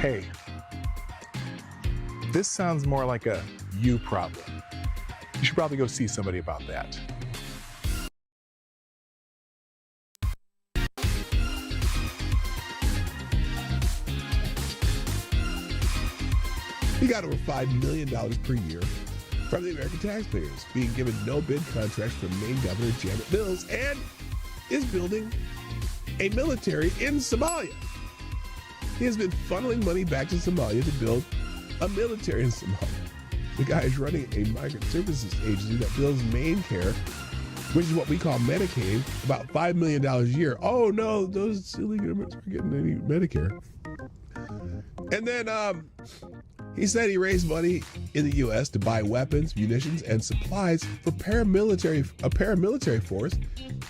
Hey, this sounds more like a you problem. You should probably go see somebody about that. He got over $5 million per year from the American taxpayers, being given no bid contracts from Maine Governor Janet Mills, and is building a military in Somalia. He has been funneling money back to Somalia to build a military in Somalia. The guy is running a migrant services agency that builds Maine care, which is what we call Medicaid, about $5 million a year. Oh no, those illegal immigrants aren't getting any Medicare. And then he said he raised money in the U.S. to buy weapons, munitions, and supplies for a paramilitary force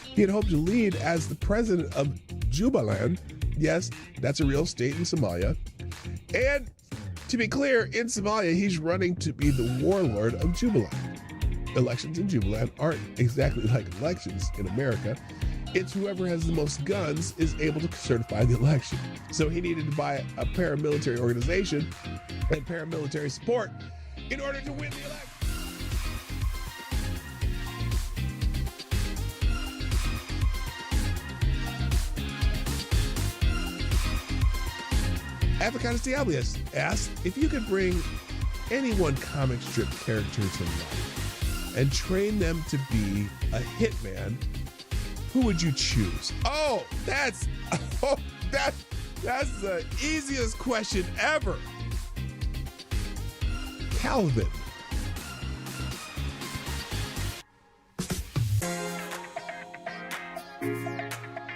he had hoped to lead as the president of Jubaland. Yes, that's a real state in Somalia. And to be clear, in Somalia, he's running to be the warlord of Jubaland. Elections in Jubaland aren't exactly like elections in America. It's whoever has the most guns is able to certify the election. So he needed to buy a paramilitary organization and paramilitary support in order to win the election. Avocado Diablius asked if you could bring any one comic strip character to life and train them to be a hitman, who would you choose? Oh, that's the easiest question ever. Calvin.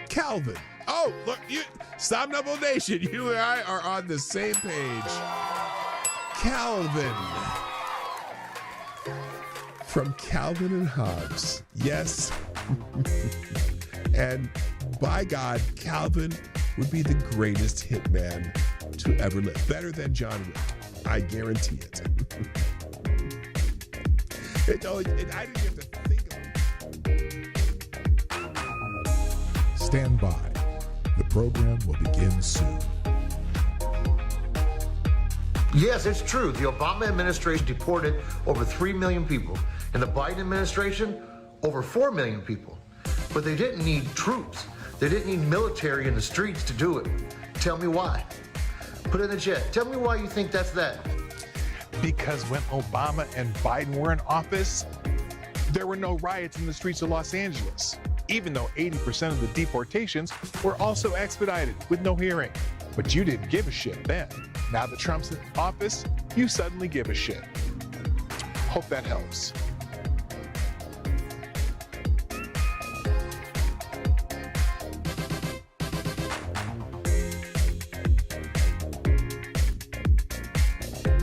Calvin. Oh, look, Somnambule Nation, you and I are on the same page. Calvin. From Calvin and Hobbes. Yes. And by God, Calvin would be the greatest hitman to ever live. Better than John Wick. I guarantee it. I didn't have to think of it. Stand by. The program will begin soon. Yes, it's true. The Obama administration deported over 3 million people, and the Biden administration over 4 million people. But they didn't need troops. They didn't need military in the streets to do it. Tell me why. Put it in the chat. Tell me why you think that's that. Because when Obama and Biden were in office, there were no riots in the streets of Los Angeles, even though 80% of the deportations were also expedited with no hearing. But you didn't give a shit then. Now that Trump's in office, you suddenly give a shit. Hope that helps.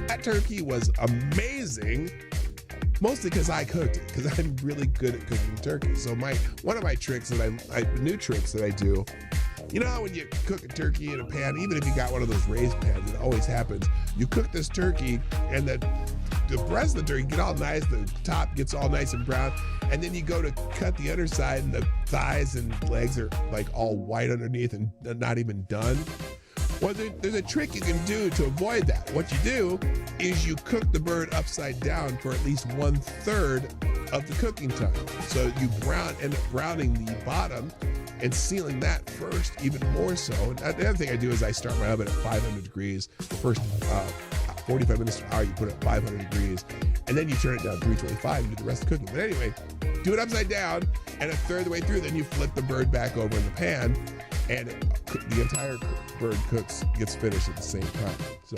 That turkey was amazing. Mostly because I cooked it, because I'm really good at cooking turkey. So one of my tricks new tricks that I do, you know how when you cook a turkey in a pan, even if you got one of those raised pans, it always happens. You cook this turkey and the breast of the turkey get all nice, the top gets all nice and brown, and then you go to cut the underside and the thighs and legs are like all white underneath and not even done. Well, there's a trick you can do to avoid that. What you do is you cook the bird upside down for at least 1/3 of the cooking time. So you end up browning the bottom and sealing that first, even more so. And the other thing I do is I start my oven at 500 degrees. The first 45 minutes to an hour, you put it at 500 degrees, and then you turn it down to 325 and do the rest of the cooking. But anyway, do it upside down, and 1/3 of the way through, then you flip the bird back over in the pan, and the entire bird gets finished at the same time. So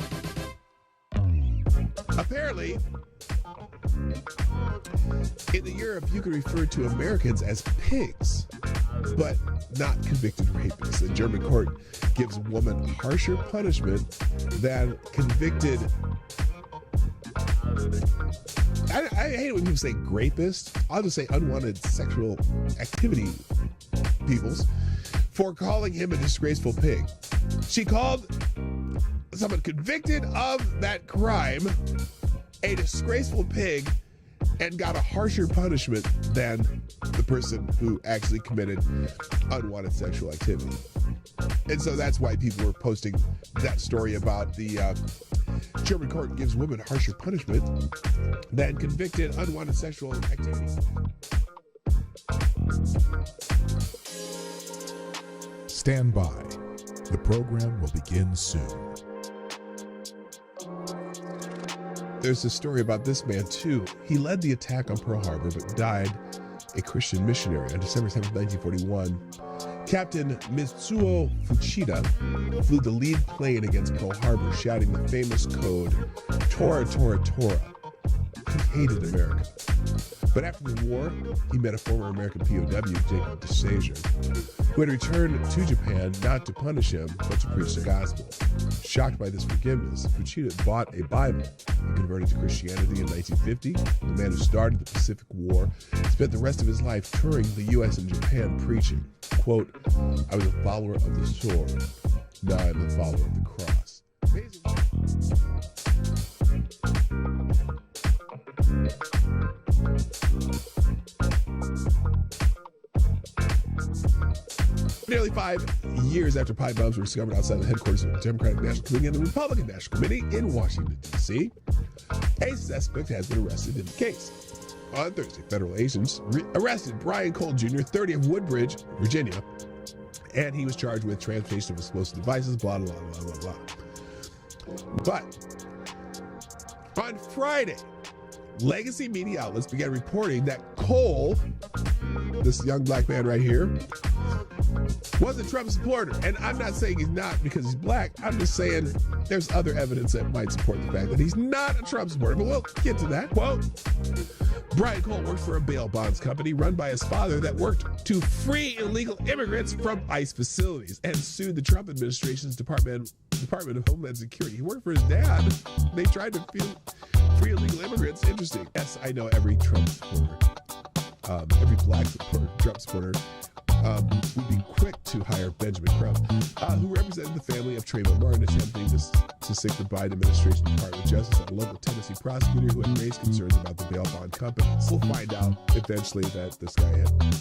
apparently, in Europe, you can refer to Americans as pigs, but not convicted rapists. The German court gives a woman harsher punishment than convicted. I hate when people say rapist. I'll just say unwanted sexual activity peoples for calling him a disgraceful pig. She called someone convicted of that crime a disgraceful pig and got a harsher punishment than the person who actually committed unwanted sexual activity. And so that's why people were posting that story about the German court gives women harsher punishment than convicted unwanted sexual activities. Stand by. The program will begin soon. There's a story about this man, too. He led the attack on Pearl Harbor, but died a Christian missionary on December 7, 1941. Captain Mitsuo Fuchida flew the lead plane against Pearl Harbor, shouting the famous code, Tora, Tora, Tora. He hated America. But after the war, he met a former American POW, Jacob DeSager, who had returned to Japan not to punish him, but to preach the gospel. Shocked by this forgiveness, Fuchida bought a Bible and converted to Christianity in 1950. The man who started the Pacific War spent the rest of his life touring the U.S. and Japan preaching, quote, I was a follower of the sword, now I'm a follower of the cross. Amazing. Nearly 5 years after pipe bombs were discovered outside the headquarters of the Democratic National Committee and the Republican National Committee in Washington, D.C., a suspect has been arrested in the case. On Thursday, federal agents arrested Brian Cole Jr., 30 of Woodbridge, Virginia, and he was charged with transportation of explosive devices, blah, blah, blah, blah, blah. But on Friday, legacy media outlets began reporting that Cole, this young black man right here, was a Trump supporter. And I'm not saying he's not because he's black. I'm just saying there's other evidence that might support the fact that he's not a Trump supporter. But we'll get to that. Quote, Brian Cole worked for a bail bonds company run by his father that worked to free illegal immigrants from ICE facilities and sued the Trump administration's Department of Homeland Security. He worked for his dad. They tried to free illegal immigrants. Interesting. Yes, I know every Trump supporter, every black Trump supporter would be quick to hire Benjamin Crump, who represented the family of Trayvon Martin, attempting to sic the Biden administration Department of Justice on a local Tennessee prosecutor who had raised concerns about the bail bond companies. We'll find out eventually that this guy had nothing to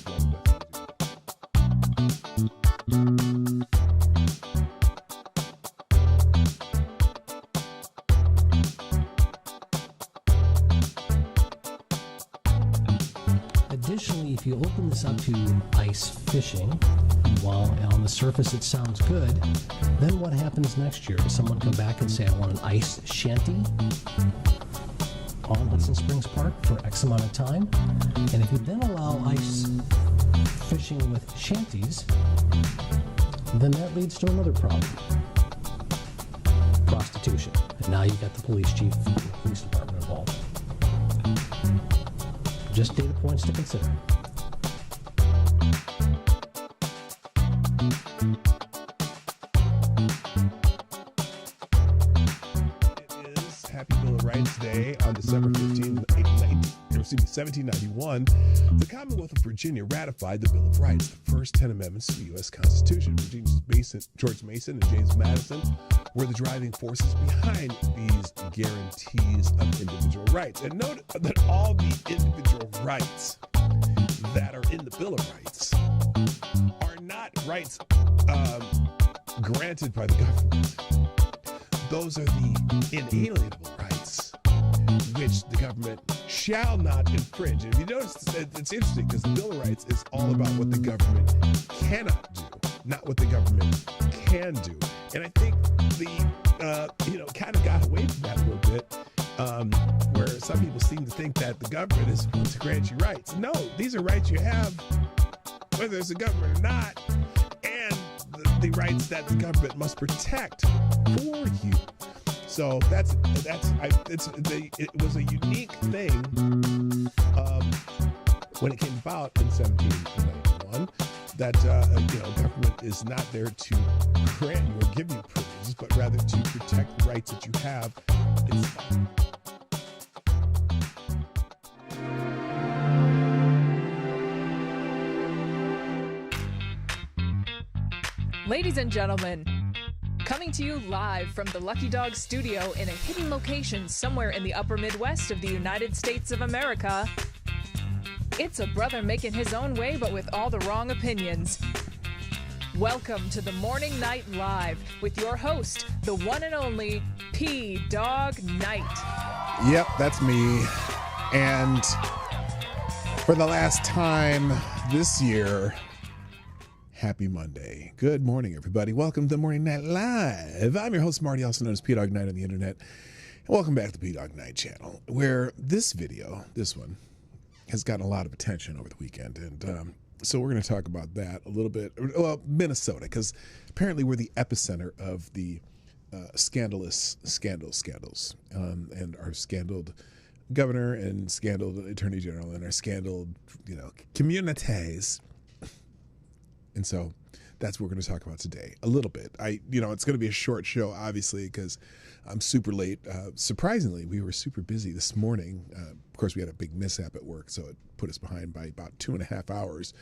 do. Additionally, if you open this up to ice fishing, while on the surface it sounds good, then what happens next year? Does someone come back and say, I want an ice shanty on Hudson Springs Park for X amount of time? And if you then allow ice fishing with shanties, then that leads to another problem. Prostitution. And now you've got the police chief and the police department involved. Just data points to consider. It is Happy Bill of Rights Day on December 15, 1791. The Commonwealth of Virginia ratified the Bill of Rights, the first 10 amendments to the U.S. Constitution. Virginia's George Mason and James Madison were the driving forces behind these guarantees of individual rights. And note that all the individual rights that are in the Bill of Rights are not rights granted by the government. Those are the inalienable rights which the government shall not infringe. And if you notice, it's interesting because the Bill of Rights is all about what the government cannot do, not what the government can do. And I think the kind of got away from that a little bit, where some people seem to think that the government is supposed to grant you rights. No, these are rights you have, whether there's a government or not, and the rights that the government must protect for you. So it was a unique thing when it came about in 1791. That government is not there to grant you or give you privileges, but rather to protect the rights that you have. Ladies and gentlemen, coming to you live from the Lucky Dog studio in a hidden location somewhere in the upper Midwest of the United States of America, it's a brother making his own way, but with all the wrong opinions. Welcome to the Morning Night Live with your host, the one and only Dawg Knight. Yep, that's me. And for the last time this year, happy Monday. Good morning, everybody. Welcome to Morning Night Live. I'm your host, Marty, also known as Dawg Knight on the internet. And welcome back to the Dawg Knight Channel, where this video, this one, has gotten a lot of attention over the weekend. And so we're going to talk about that a little bit. Well, Minnesota, because apparently we're the epicenter of the scandals, and our scandaled governor and scandaled attorney general and our scandaled, communities. And so that's what we're going to talk about today a little bit. It's going to be a short show, obviously, because I'm super late. Surprisingly, we were super busy this morning. Of course, we had a big mishap at work, so it put us behind by about 2.5 hours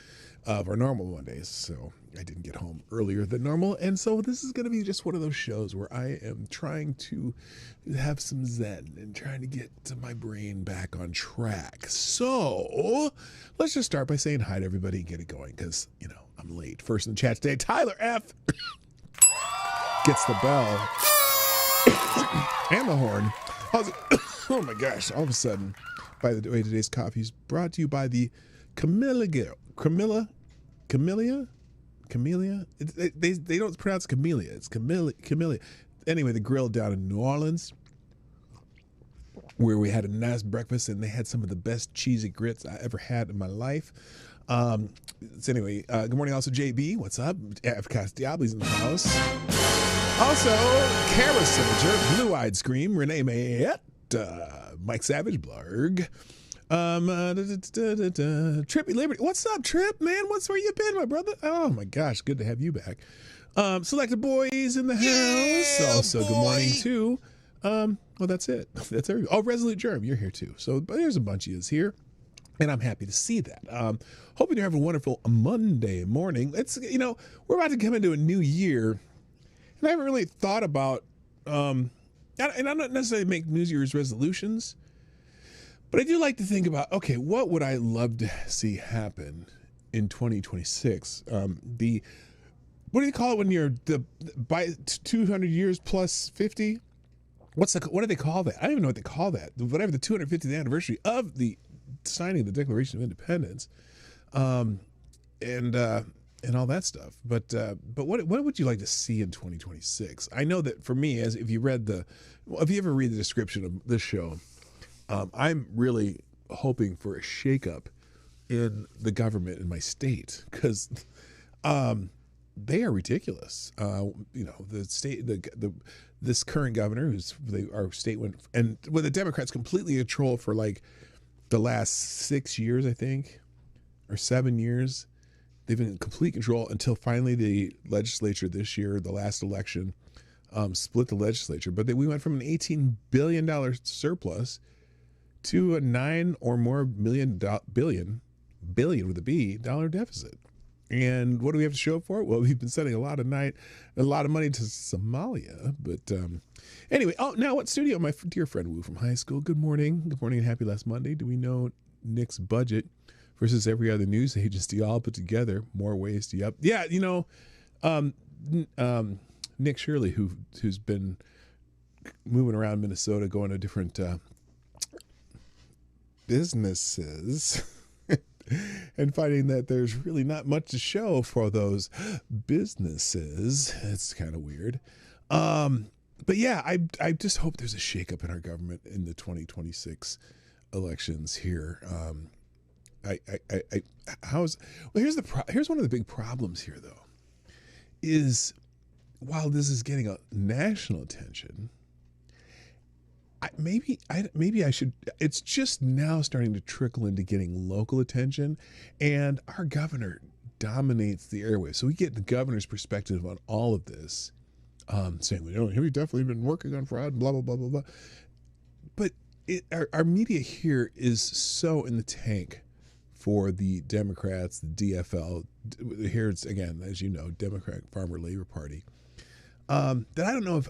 of our normal Mondays. So I didn't get home earlier than normal. And so this is going to be just one of those shows where I am trying to have some zen and trying to get my brain back on track. So let's just start by saying hi to everybody and get it going, because, I'm late. First in the chat today, Tyler F. gets the bell and the horn. Oh my gosh, all of a sudden, by the way, today's coffee is brought to you by the Camellia. They don't pronounce Camellia. It's Camellia. Anyway, the grill down in New Orleans, where we had a nice breakfast, and they had some of the best cheesy grits I ever had in my life. Good morning also, JB. What's up? Afcast Diablo's in the house. Also, Kara Soldier, Blue Eyed Scream, Renee Mayette, Mike Savage, Blarg, Trippy Liberty. What's up, Trip, man? Where you been, my brother? Oh my gosh, good to have you back. Selected Boys in the house. Yeah, also, boy. Good morning too. Well, that's it. That's everything. Oh, Resolute Germ, you're here too. So there's a bunch of yous here, and I'm happy to see that. Hoping you have a wonderful Monday morning. It's we're about to come into a new year. I haven't really thought about, and I'm not necessarily make New Year's resolutions, but I do like to think about, okay, what would I love to see happen in 2026? What do you call it when you're by 200 years plus 50? What do they call that? I don't even know what they call that. Whatever, the 250th anniversary of the signing of the Declaration of Independence, and all that stuff. But what would you like to see in 2026? I know that for me, if you ever read the description of this show, I'm really hoping for a shakeup in the government in my state, because they are ridiculous. The state, this current governor, our state went, and the Democrats completely in control for like the last 6 years, I think, or 7 years. They've been in complete control until finally the legislature this year, the last election, split the legislature. But we went from an $18 billion surplus to a $9 or more billion with a B dollar deficit. And what do we have to show for it? Well, we've been sending a lot of money to Somalia. But anyway, now what studio? My dear friend Wu from high school. Good morning. Good morning and happy last Monday. Do we know Nick's budget versus every other news agency all put together? More ways to up. Yeah, Nick Shirley, who's been moving around Minnesota, going to different businesses and finding that there's really not much to show for those businesses. It's kind of weird. But yeah, I just hope there's a shakeup in our government in the 2026 elections here. Here's one of the big problems here, though, is while this is getting a national attention, maybe I should. It's just now starting to trickle into getting local attention, and our governor dominates the airwaves. So we get the governor's perspective on all of this, saying, we've definitely been working on fraud, blah blah blah blah blah. But our media here is so in the tank for the Democrats, the DFL. Here it's, again, as you know, Democrat Farmer Labor Party. That I don't know if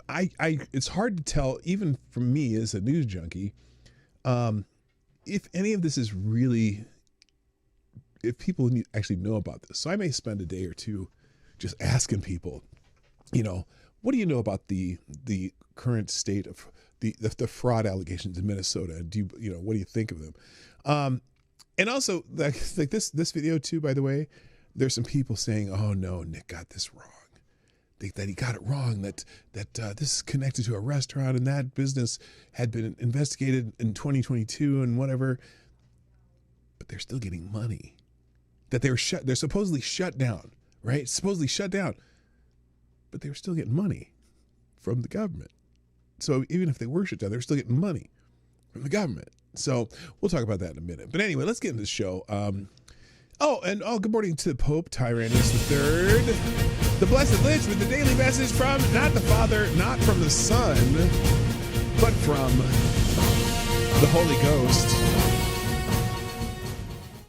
it's hard to tell, even from me as a news junkie, if any of this is really, if people actually know about this. So I may spend a day or two just asking people, what do you know about the current state of the fraud allegations in Minnesota? And what do you think of them? And also, like this video too, by the way, there's some people saying, "Oh no, Nick got this wrong. That he got it wrong. That this is connected to a restaurant, and that business had been investigated in 2022 and whatever." But they're still getting money. That they're supposedly shut down, right? Supposedly shut down, but they were still getting money from the government. So even if they were shut down, they're still getting money from the government. So we'll talk about that in a minute. But anyway, let's get into the show. Good morning to Pope Tyrannus III, the Blessed Lich, with the daily message from not the Father, not from the Son, but from the Holy Ghost.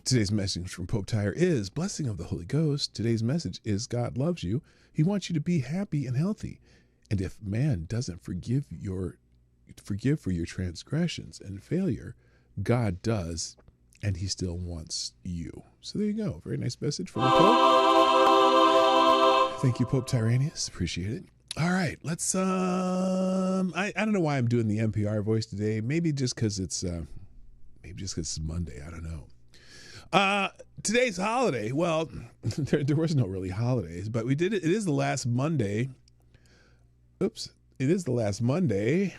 Today's message from Pope Tyr is blessing of the Holy Ghost. Today's message is God loves you. He wants you to be happy and healthy. And if man doesn't forgive for your transgressions and failure, God does, and he still wants you. So there you go. Very nice message from the Pope. Thank you, Pope Tyrannus. Appreciate it. All right, let's I don't know why I'm doing the NPR voice today. Maybe just because it's Monday. I don't know. Today's holiday. Well, there was no really holidays, but we did it. It is the last Monday. Oops. It is the last Monday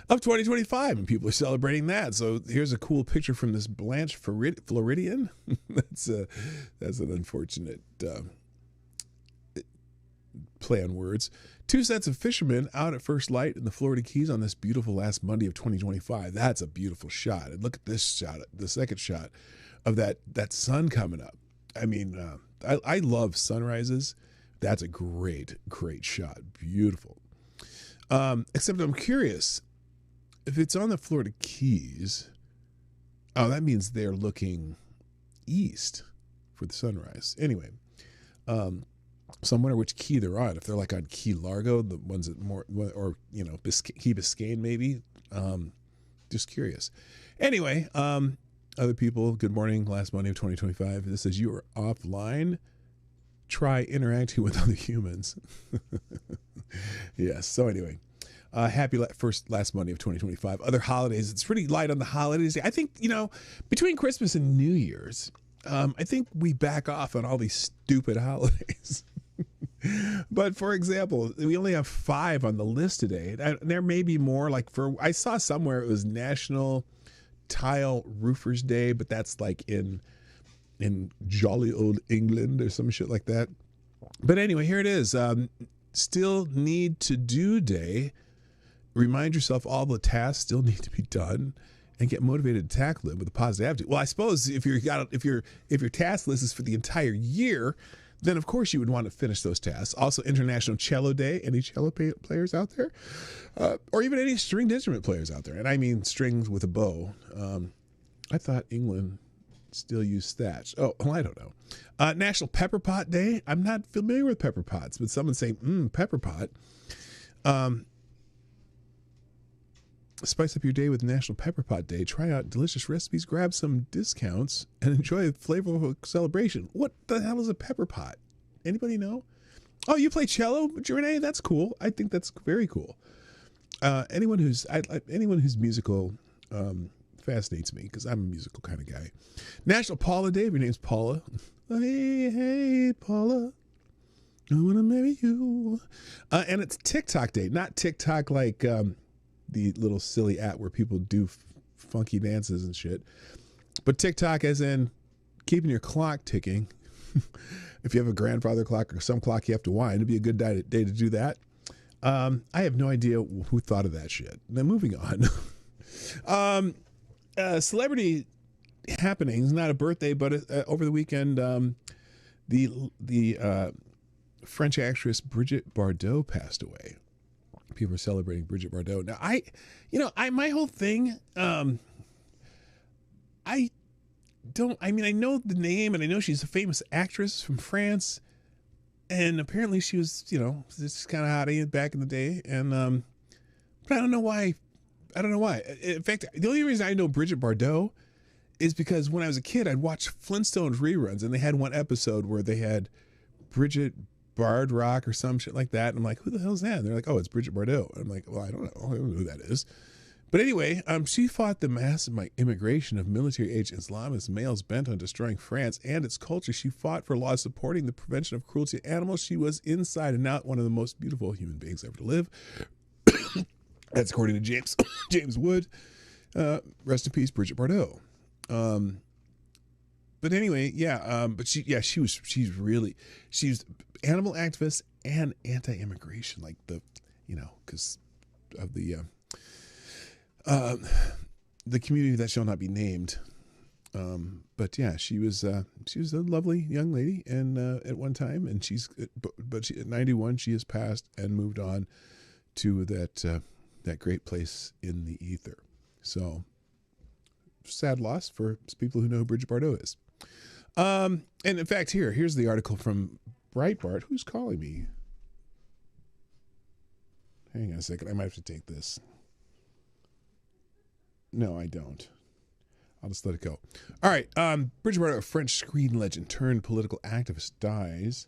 of 2025, and people are celebrating that. So here's a cool picture from this Blanche Floridian. That's an unfortunate play on words. Two sets of fishermen out at first light in the Florida Keys on this beautiful last Monday of 2025. That's a beautiful shot. And look at this shot, the second shot of that sun coming up. I mean, I love sunrises. That's a great shot. Beautiful. Except I'm curious, if it's on the Florida Keys, that means they're looking east for the sunrise. Anyway, so I'm wondering which key they're on. If they're like on Key Largo, the ones that more, or Key Biscayne maybe. Just curious. Anyway, other people, good morning. Last Monday of 2025. This says you are offline. Try interacting with other humans. Yes. So anyway, happy last Monday of 2025. Other holidays. It's pretty light on the holidays. I think, between Christmas and New Year's, I think we back off on all these stupid holidays. But for example, we only have 5 on the list today. There may be more. I saw somewhere it was National Tile Roofers Day, but that's like in jolly old England or some shit like that. But anyway, here it is. Still need to do day. Remind yourself all the tasks still need to be done, and get motivated to tackle them with a positive attitude. Well, I suppose if your task list is for the entire year, then of course you would want to finish those tasks. Also, International Cello Day. Any cello players out there? Or even any stringed instrument players out there? And I mean strings with a bow. I thought England still use thatch. Oh, well, I don't know. National Pepper Pot Day. I'm not familiar with pepper pots, but someone saying, pepper pot. Spice up your day with National Pepper Pot Day. Try out delicious recipes, grab some discounts, and enjoy a flavorful celebration. What the hell is a pepper pot? Anybody know? Oh, you play cello, Renee? That's cool. I think that's very cool. Anyone who's musical fascinates me, because I'm a musical kind of guy. National Paula Day. If your name's Paula. Hey, Paula. I want to marry you. And it's TikTok Day. Not TikTok like the little silly app where people do funky dances and shit. But TikTok as in keeping your clock ticking. If you have a grandfather clock or some clock you have to wind, it'd be a good day to do that. I have no idea who thought of that shit. Now moving on. Celebrity happenings, not a birthday, but over the weekend, the French actress Brigitte Bardot passed away. People are celebrating Brigitte Bardot. Now, my whole thing, I know the name and I know she's a famous actress from France, and apparently she was, this kind of hottie back in the day. And, but I don't know why. In fact, the only reason I know Brigitte Bardot is because when I was a kid, I'd watch Flintstones reruns, and they had one episode where they had Bridget Bardrock or some shit like that. And I'm like, who the hell's that? And they're like, oh, it's Bridget Bardot. And I'm like, well, I don't know who that is. But anyway, she fought the massive immigration of military-age Islamist males bent on destroying France and its culture. She fought for laws supporting the prevention of cruelty to animals. She was inside and out one of the most beautiful human beings ever to live. That's according to James Wood. Rest in peace, Bridget Bardot. But anyway, she's animal activist and anti-immigration, like because of the community that shall not be named. But yeah, she was a lovely young lady, and at one time, and at 91 she has passed and moved on to that great place in the ether. So sad loss for people who know who Bridget Bardot is. And in fact, here's the article from Breitbart. Who's calling me? Hang on a second. I might have to take this. No, I don't. I'll just let it go. All right. Bridget Bardot, a French screen legend turned political activist, dies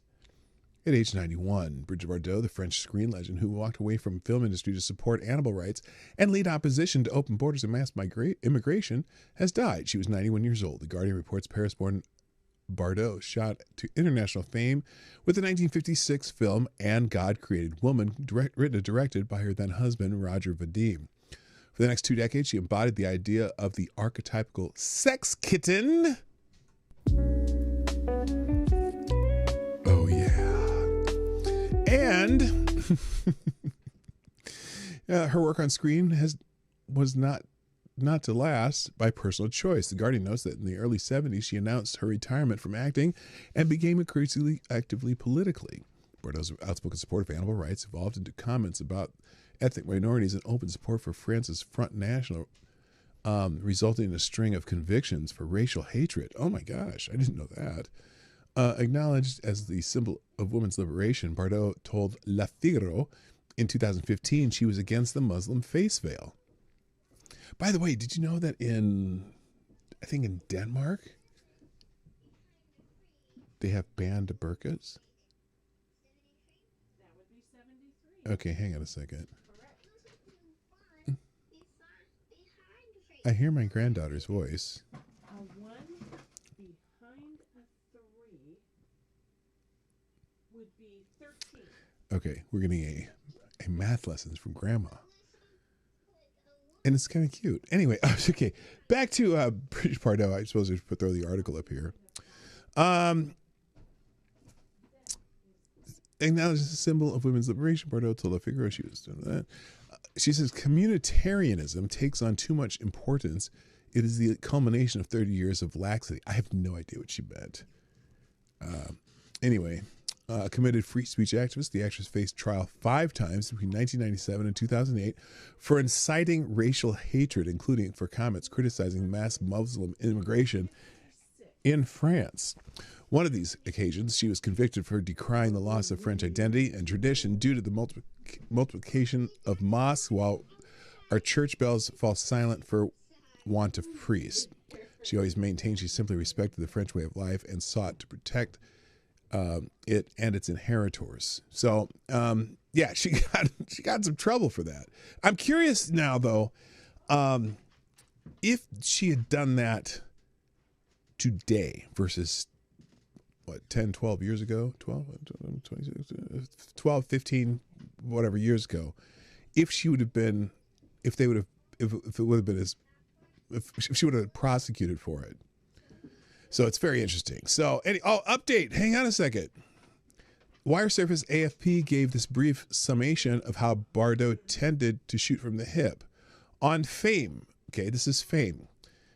at age 91. Bridget Bardot, the French screen legend who walked away from film industry to support animal rights and lead opposition to open borders and mass immigration, has died. She was 91 years old. The Guardian reports Paris-born Bardot shot to international fame with the 1956 film And God Created Woman, written and directed by her then husband, Roger Vadim. For the next 2 decades, she embodied the idea of the archetypical sex kitten. Oh, yeah. And her work on screen was not to last by personal choice. The Guardian notes that in the early 70s, she announced her retirement from acting and became increasingly actively politically. Bardot's outspoken support of animal rights evolved into comments about ethnic minorities and open support for France's Front National, resulting in a string of convictions for racial hatred. Oh my gosh, I didn't know that. Acknowledged as the symbol of women's liberation, Bardot told Le Figaro in 2015 she was against the Muslim face veil. By the way, did you know that in Denmark, they have banned burqas? That would be 73. Okay, hang on a second. I hear my granddaughter's voice. A 1 behind a 3 would be 13. Okay, we're getting a math lessons from Grandma. And it's kind of cute. Anyway, okay, back to Bridget Bardot. I suppose I should throw the article up here. Acknowledged as a symbol of women's liberation, Bardot told Le Figaro she was doing that. She says, communitarianism takes on too much importance. It is the culmination of 30 years of laxity. I have no idea what she meant. Anyway, a committed free speech activist, the actress faced trial 5 times between 1997 and 2008 for inciting racial hatred, including for comments criticizing mass Muslim immigration in France. One of these occasions, she was convicted for decrying the loss of French identity and tradition due to the multiplication of mosques, while our church bells fall silent for want of priests. She always maintained she simply respected the French way of life and sought to protect it and its inheritors. So, yeah, she got some trouble for that. I'm curious now, though, if she had done that today versus 10, 12 years ago, 12, 15, whatever years ago, if she would have been, if it would have been if she would have been prosecuted for it. So it's very interesting. So, update. Hang on a second. Wire Surface AFP gave this brief summation of how Bardot tended to shoot from the hip. On Fame, okay, this is Fame.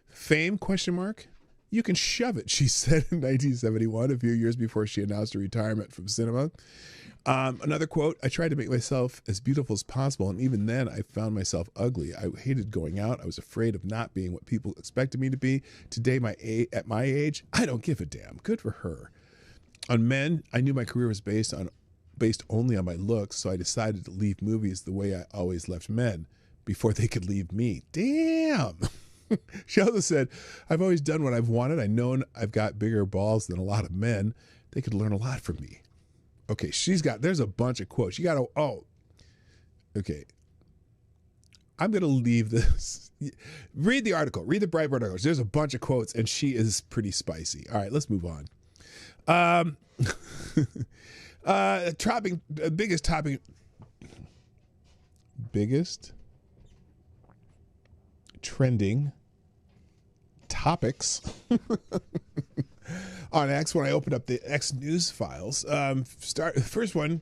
Fame, ? You can shove it, she said in 1971, a few years before she announced her retirement from cinema. Another quote, I tried to make myself as beautiful as possible, and even then I found myself ugly. I hated going out. I was afraid of not being what people expected me to be. Today, at my age, I don't give a damn. Good for her. On men, I knew my career was based only on my looks, so I decided to leave movies the way I always left men, before they could leave me. Damn! She also said, I've always done what I've wanted. I know I've got bigger balls than a lot of men. They could learn a lot from me. Okay, there's a bunch of quotes. Okay. I'm going to leave this. Read the article. Read the Breitbart articles. There's a bunch of quotes, and she is pretty spicy. All right, let's move on. Biggest trending topics on X when I opened up the X news files. The first one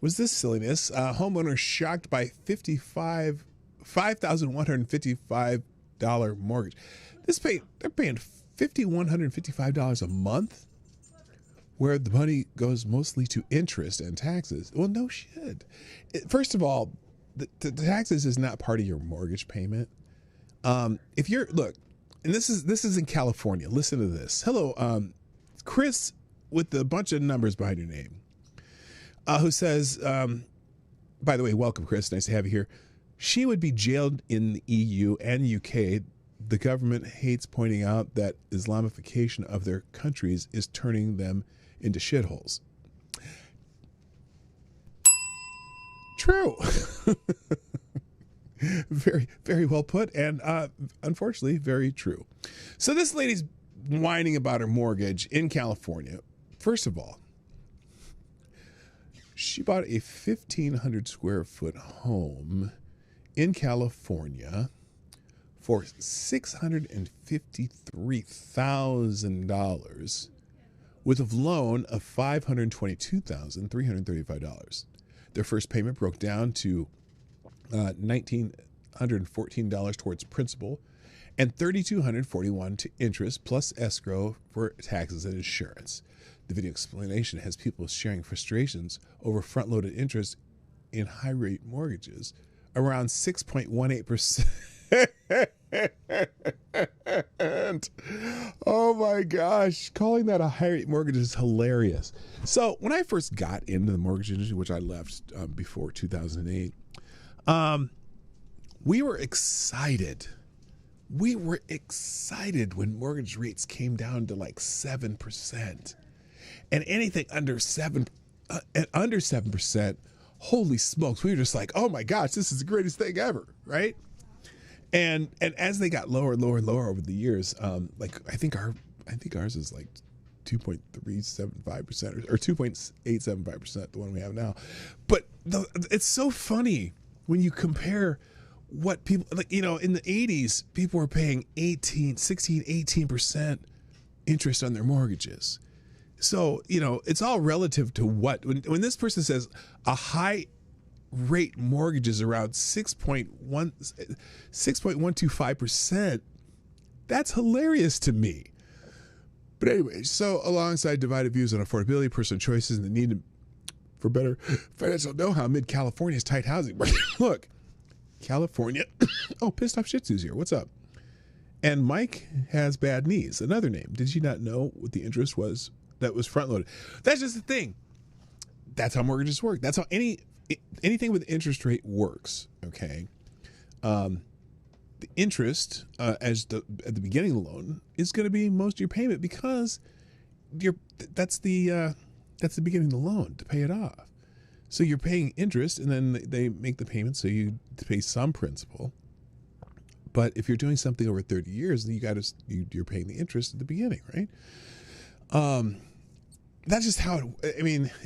was this silliness. Homeowners shocked by $5,155 mortgage. They're paying $5,155 a month, where the money goes mostly to interest and taxes. Well, no shit. First of all, the taxes is not part of your mortgage payment. If you're look, and this is in California. Listen to this. Hello, Chris, with a bunch of numbers behind your name, who says, by the way, welcome, Chris. Nice to have you here. She would be jailed in the EU and UK. The government hates pointing out that Islamification of their countries is turning them into shitholes. True. Very, very well put, and unfortunately, very true. So this lady's whining about her mortgage in California. First of all, she bought a 1,500 square foot home in California for $653,000 with a loan of $522,335. Their first payment broke down to $1,914 towards principal and $3,241 to interest plus escrow for taxes and insurance. The video explanation has people sharing frustrations over front-loaded interest in high-rate mortgages, around 6.18%. Oh my gosh, calling that a high-rate mortgage is hilarious. So when I first got into the mortgage industry, which I left before 2008, we were excited. We were excited when mortgage rates came down to like 7%. And anything under 7%, holy smokes, we were just like, oh my gosh, this is the greatest thing ever, right? And as they got lower and lower and lower over the years, like I think ours is like 2.375% or 2.875%, the one we have now. But it's so funny when you compare what people, like, in the 80s, people were paying 18% interest on their mortgages. So, it's all relative to what, when this person says a high rate mortgage is around 6.125%, that's hilarious to me. But anyway, so alongside divided views on affordability, personal choices, and the need for better financial know-how amid California's tight housing market. Look, California, pissed off Shih Tzu's here. What's up? And Mike has bad knees. Another name. Did you not know what the interest was that was front loaded? That's just the thing. That's how mortgages work. That's how anything with interest rate works. Okay. The interest at the beginning of the loan is going to be most of your payment because that's the beginning of the loan to pay it off. So you're paying interest, and then they make the payment, so you pay some principal. But if you're doing something over 30 years, then you're paying the interest at the beginning, right? That's just how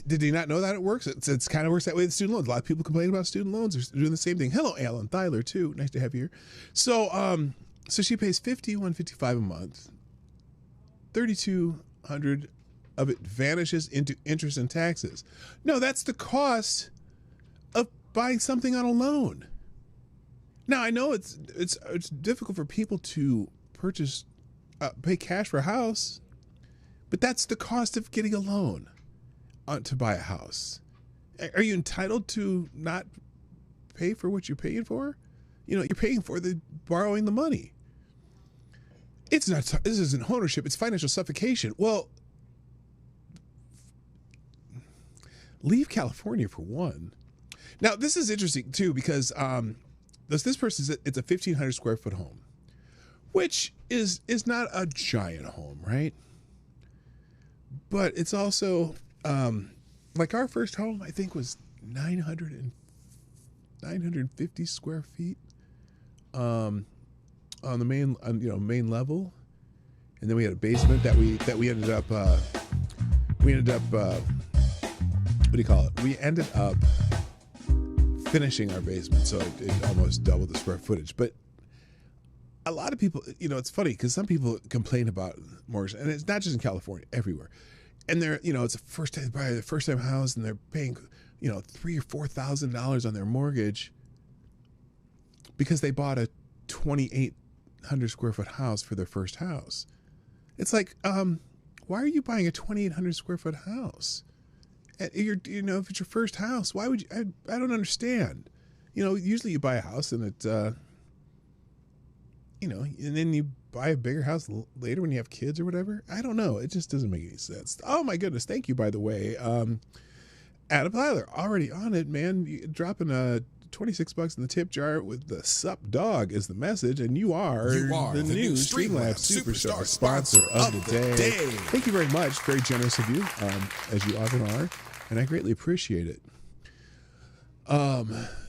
did you not know that it works? It's kind of works that way with student loans. A lot of people complain about student loans. They're doing the same thing. Hello, Alan Thyler, too. Nice to have you here. So, so she pays $5,155 a month. $3,200 of it vanishes into interest and taxes. No, that's the cost of buying something on a loan. Now, I know it's difficult for people to pay cash for a house, but that's the cost of getting a loan to buy a house. Are you entitled to not pay for what you're paying for? You're paying for borrowing the money. This isn't ownership, it's financial suffocation. Well, leave California for one. Now, this is interesting too, because this person, it's a 1,500 square foot home, which is not a giant home, right? But it's also, like our first home, I think was 950 square feet on the main level, and then we had a basement that we ended up what do you call it? We ended up finishing our basement, so it almost doubled the square footage. But a lot of people, it's funny because some people complain about mortgage, and it's not just in California, everywhere. And they're, it's a first time house, and they're paying, $3,000 or $4,000 on their mortgage because they bought a 2,800 square foot house for their first house. It's like, why are you buying a 2,800 square foot house? And if it's your first house, why would you? I don't understand. Usually you buy a house and it, and then you buy a bigger house later when you have kids or whatever. I don't know. It just doesn't make any sense. Oh my goodness. Thank you, by the way. Adam Tyler, already on it, man. You dropping $26 in the tip jar with the sup dog is the message, and you are the new Streamlabs Superstar sponsor of the day. Thank you very much. Very generous of you, as you often are, and I greatly appreciate it.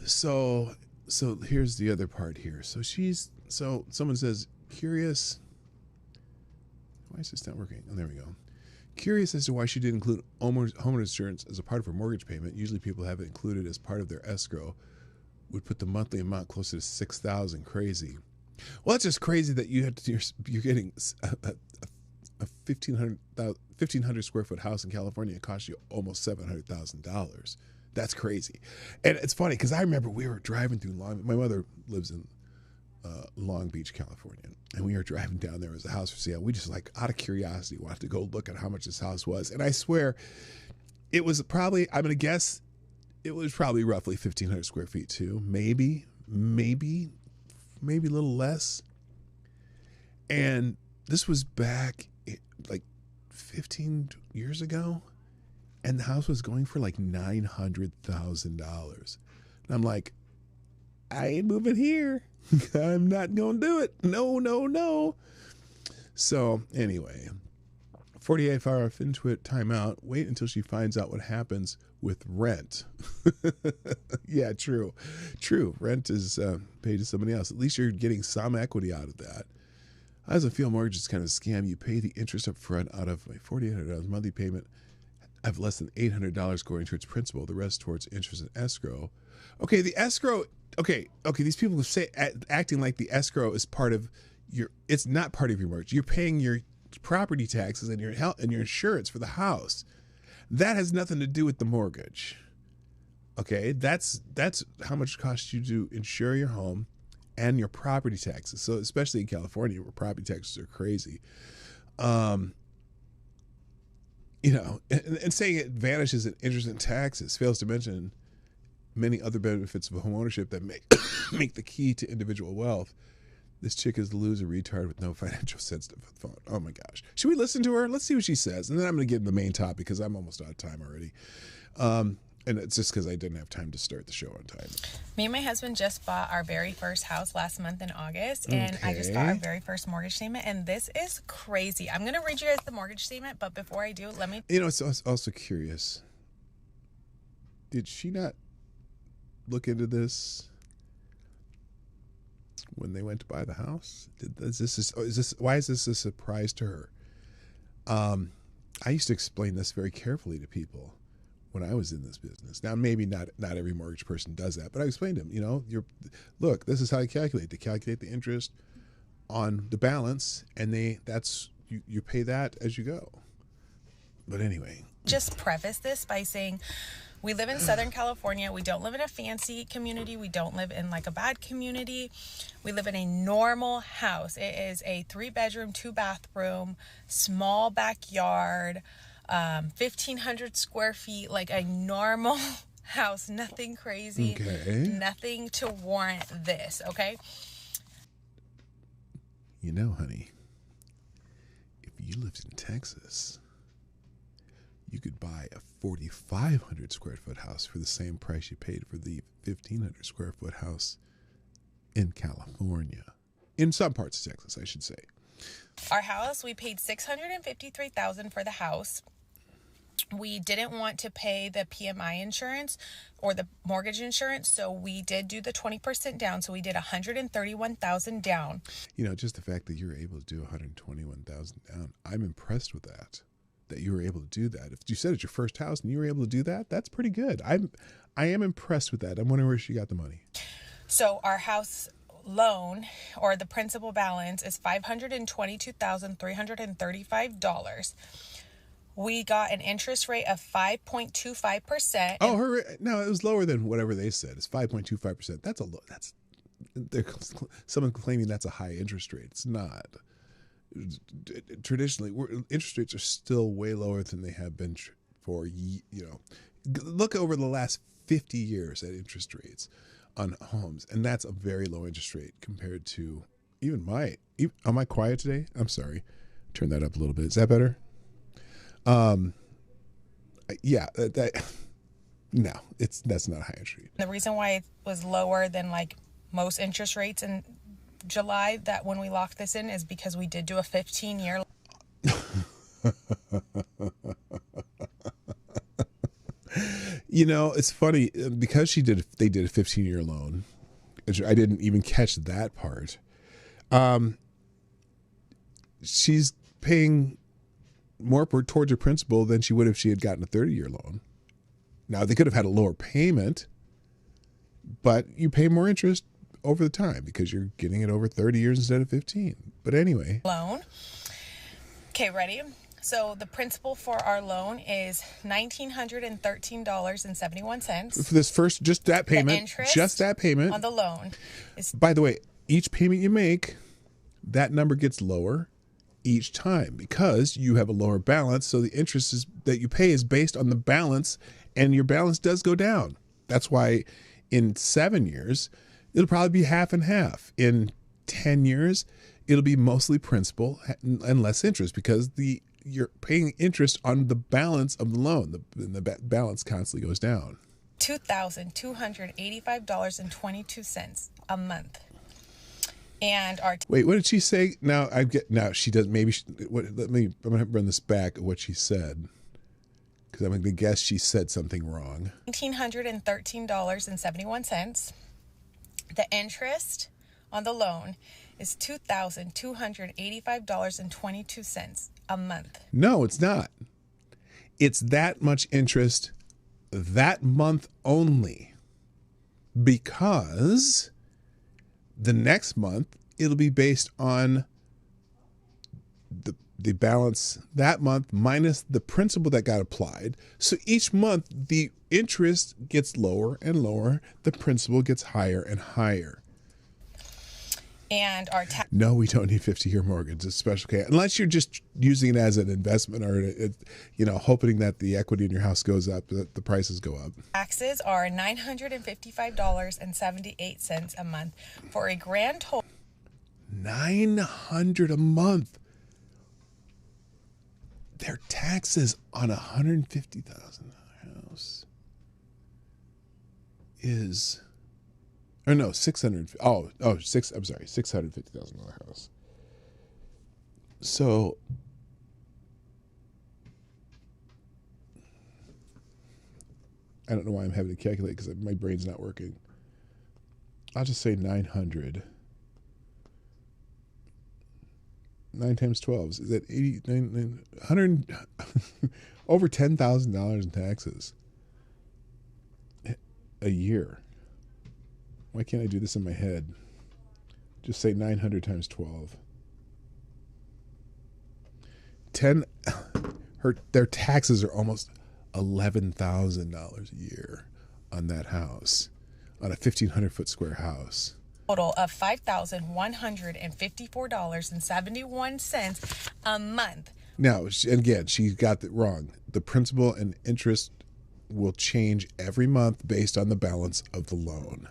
So here's the other part here. So someone says, curious. Why is this not working? Oh, there we go. Curious as to why she didn't include homeowner insurance as a part of her mortgage payment. Usually people have it included as part of their escrow. Would put the monthly amount closer to $6,000. Crazy. Well, that's just crazy that you're getting a 1,500 square foot house in California. It costs you almost $700,000. That's crazy. And it's funny because I remember we were driving through my mother lives in Long Beach, California, and we were driving down there. There was a house for sale. We just, like, out of curiosity, wanted to go look at how much this house was. And I swear it was probably, I'm going to guess, it was probably roughly 1,500 square feet too. Maybe a little less. And this was back like 15 years ago. And the house was going for like $900,000. And I'm like, I ain't moving here. I'm not going to do it. No. So anyway, 48-hour FinTwit timeout. Wait until she finds out what happens with rent. Yeah, true. Rent is paid to somebody else. At least you're getting some equity out of that. I doesn't feel mortgage is kind of a scam. You pay the interest up front out of my $4,800 monthly payment. I have less than $800 going towards principal. The rest towards interest and escrow. Okay, the escrow. Okay. These people say acting like the escrow is part of your. It's not part of your mortgage. You're paying your property taxes and your health and your insurance for the house. That has nothing to do with the mortgage. Okay, that's how much it costs you to insure your home and your property taxes. So especially in California where property taxes are crazy. And saying it vanishes in interest and taxes fails to mention many other benefits of home ownership that make the key to individual wealth. This chick is the loser retard with no financial sense to the phone. Oh my gosh. Should we listen to her? Let's see what she says. And then I'm going to get in the main topic because I'm almost out of time already. And it's just because I didn't have time to start the show on time. Me and my husband just bought our very first house last month in August. And I just got our very first mortgage statement. And this is crazy. I'm going to read you guys the mortgage statement. But before I do, let me... It's also curious. Did she not look into this when they went to buy the house? Why is this a surprise to her? I used to explain this very carefully to people when I was in this business. Now, maybe not every mortgage person does that, but I explained to them, look, this is how you calculate. They calculate the interest on the balance, and you pay that as you go. But anyway. Just preface this by saying we live in Southern California. We don't live in a fancy community. We don't live in like a bad community. We live in a normal house. It is a 3-bedroom, 2-bathroom, small backyard, 1,500 square feet, like a normal house. Nothing crazy. Okay. Nothing to warrant this, okay? Honey, if you lived in Texas, you could buy a 4,500 square foot house for the same price you paid for the 1,500 square foot house in California. In some parts of Texas, I should say. Our house, we paid $653,000 for the house. We didn't want to pay the PMI insurance or the mortgage insurance, so we did do the 20% down. So we did $131,000 down. You know, just the fact that you're able to do $121,000 down, I'm impressed with that you were able to do that. If you said it's your first house and you were able to do that, that's pretty good. I am impressed with that. I'm wondering where she got the money. So our house loan, or the principal balance, is $522,335. We got an interest rate of 5.25%. Oh, no, it was lower than whatever they said. It's 5.25%. That's a low. Someone claiming that's a high interest rate. It's not. Traditionally, interest rates are still way lower than they have been for, look over the last 50 years at interest rates on homes, and that's a very low interest rate compared to even am I quiet today? I'm sorry. Turn that up a little bit. Is that better? Yeah, no, that's not a high interest rate. The reason why it was lower than like most interest rates in July, that when we locked this in, is because we did do a 15-year. You know, it's funny because they did a 15-year loan. I didn't even catch that part. She's paying more towards her principal than she would if she had gotten a 30-year loan. Now, they could have had a lower payment, but you pay more interest over the time because you're getting it over 30 years instead of 15. But anyway. Loan. Okay, ready? So the principal for our loan is $1,913.71. For this first, just that payment, on the loan is. By the way, each payment you make, that number gets lower each time because you have a lower balance. So the interest that you pay is based on the balance, and your balance does go down. That's why in 7 years, it'll probably be half and half. In 10 years, it'll be mostly principal and less interest because you're paying interest on the balance of the loan. The balance constantly goes down. $2,285.22 a month. And wait, what did she say? Now she does. Maybe I'm going to run this back of what she said because I'm going to guess she said something wrong. $1,913.71. The interest on the loan is $2,285.22 a month. No, it's not. It's that much interest that month only, because the next month it'll be based on the balance that month minus the principal that got applied. So each month the interest gets lower and lower, the principal gets higher and higher. And our no, we don't need 50-year mortgage. It's a special case, unless you're just using it as an investment or hoping that the equity in your house goes up, that the prices go up. Taxes are $955.78 a month for a grand total. $900 a month. Their taxes on $150,000 house is. Or no, $650,000 house. So I don't know why I'm having to calculate because my brain's not working. I'll just say 900. 9 times 12 is that 89, 100, over $10,000 in taxes a year. Why can't I do this in my head? Just say 900 times 12. Their taxes are almost $11,000 a year on that house, on a 1,500-foot square house. Total of $5,154.71 a month. Now, again, she got it wrong. The principal and interest will change every month based on the balance of the loan.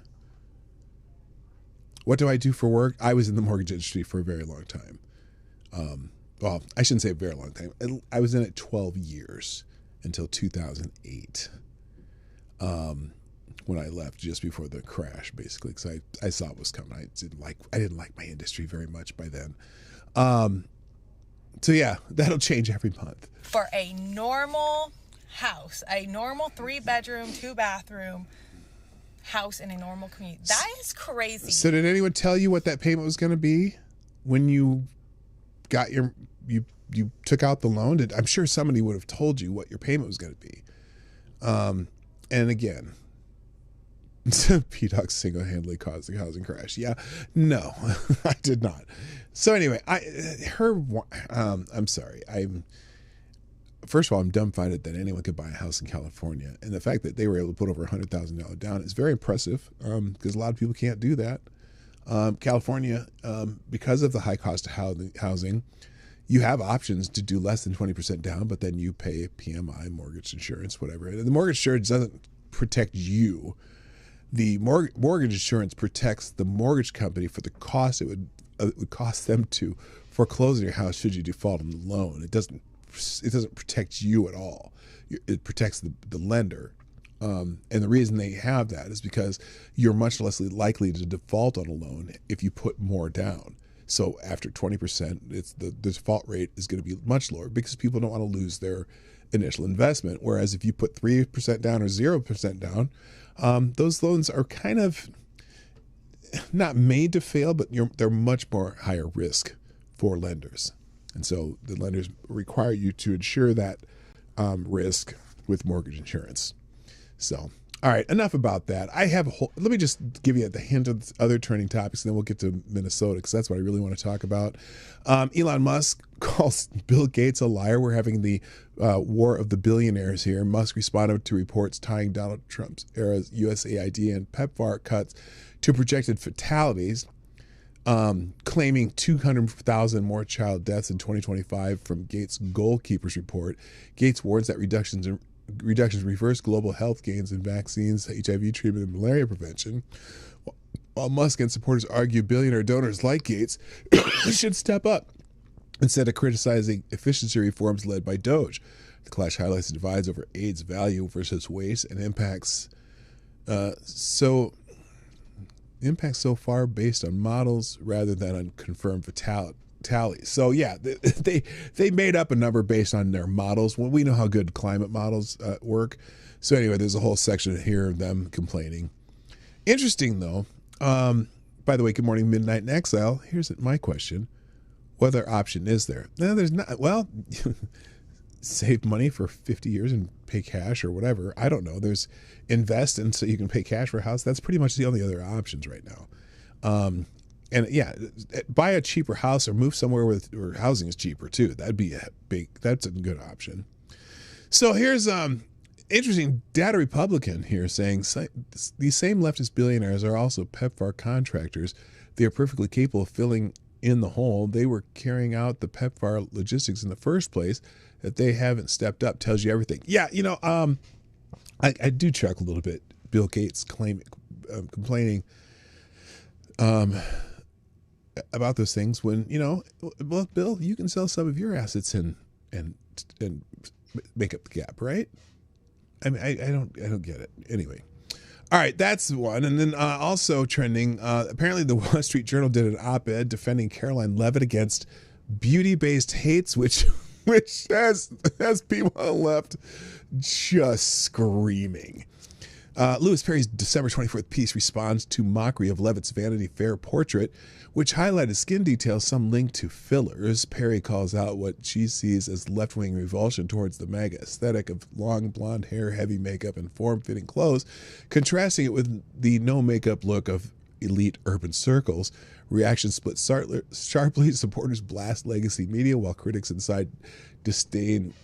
What do I do for work? I was in the mortgage industry for a very long time. Well, I shouldn't say a very long time. I was in it 12 years until 2008, when I left just before the crash, basically, because I saw it was coming. I didn't like my industry very much by then. So yeah, that'll change every month. For a normal house, a normal 3-bedroom, 2-bathroom house in a normal community. That is crazy. So did anyone tell you what that payment was going to be when you got you took out the loan? I'm sure somebody would have told you what your payment was going to be. And again, PDawg single-handedly caused the housing crash. Yeah, no, I did not. So anyway, I'm sorry. First of all, I'm dumbfounded that anyone could buy a house in California, and the fact that they were able to put over $100,000 down is very impressive, because a lot of people can't do that. California, because of the high cost of housing, you have options to do less than 20% down, but then you pay PMI, mortgage insurance, whatever. And the mortgage insurance doesn't protect you. The mortgage insurance protects the mortgage company for the cost it would cost them to foreclose on your house should you default on the loan. It doesn't protect you at all. It protects the lender. And the reason they have that is because you're much less likely to default on a loan if you put more down. So after 20%, the default rate is going to be much lower because people don't want to lose their initial investment. Whereas if you put 3% down or 0% down, those loans are kind of not made to fail, but they're much more higher risk for lenders. And so the lenders require you to insure that risk with mortgage insurance. So, all right, enough about that. Let me just give you the hint of other trending topics, and then we'll get to Minnesota, because that's what I really want to talk about. Elon Musk calls Bill Gates a liar. We're having the war of the billionaires here. Musk responded to reports tying Donald Trump's era USAID and PEPFAR cuts to projected fatalities, claiming 200,000 more child deaths in 2025 from Gates' Goalkeepers report. Gates warns that reductions reverse global health gains in vaccines, HIV treatment, and malaria prevention. While Musk and supporters argue billionaire donors like Gates should step up instead of criticizing efficiency reforms led by Doge. The clash highlights the divides over aid's value versus waste and impacts so far based on models rather than on confirmed fatalities. So yeah, they made up a number based on their models. Well, we know how good climate models work. So anyway, there's a whole section here of them complaining. Interesting though. By the way, good morning, Midnight in Exile. Here's my question: what other option is there? No, there's not. Well, save money for 50 years and pay cash or whatever. I don't know. There's invest, and so you can pay cash for a house. That's pretty much the only other options right now. And yeah, buy a cheaper house or move somewhere where housing is cheaper too. That's a good option. So here's interesting data Republican here saying these same leftist billionaires are also PEPFAR contractors. They are perfectly capable of filling in the hole. They were carrying out the PEPFAR logistics in the first place. That they haven't stepped up tells you everything. Yeah, I do chuckle a little bit. Bill Gates complaining about those things when, well, Bill, you can sell some of your assets and make up the gap, right? I mean, I don't get it. Anyway. All right, that's one. And then also trending, apparently the Wall Street Journal did an op-ed defending Caroline Leavitt against beauty-based hates, which has people on the left just screaming. Louis Perry's December 24th piece responds to mockery of Leavitt's Vanity Fair portrait, which highlighted skin details, some linked to fillers. Perry calls out what she sees as left-wing revulsion towards the MAGA aesthetic of long blonde hair, heavy makeup, and form-fitting clothes, contrasting it with the no-makeup look of elite urban circles. Reactions split sharply. Supporters blast legacy media, while critics incite disdain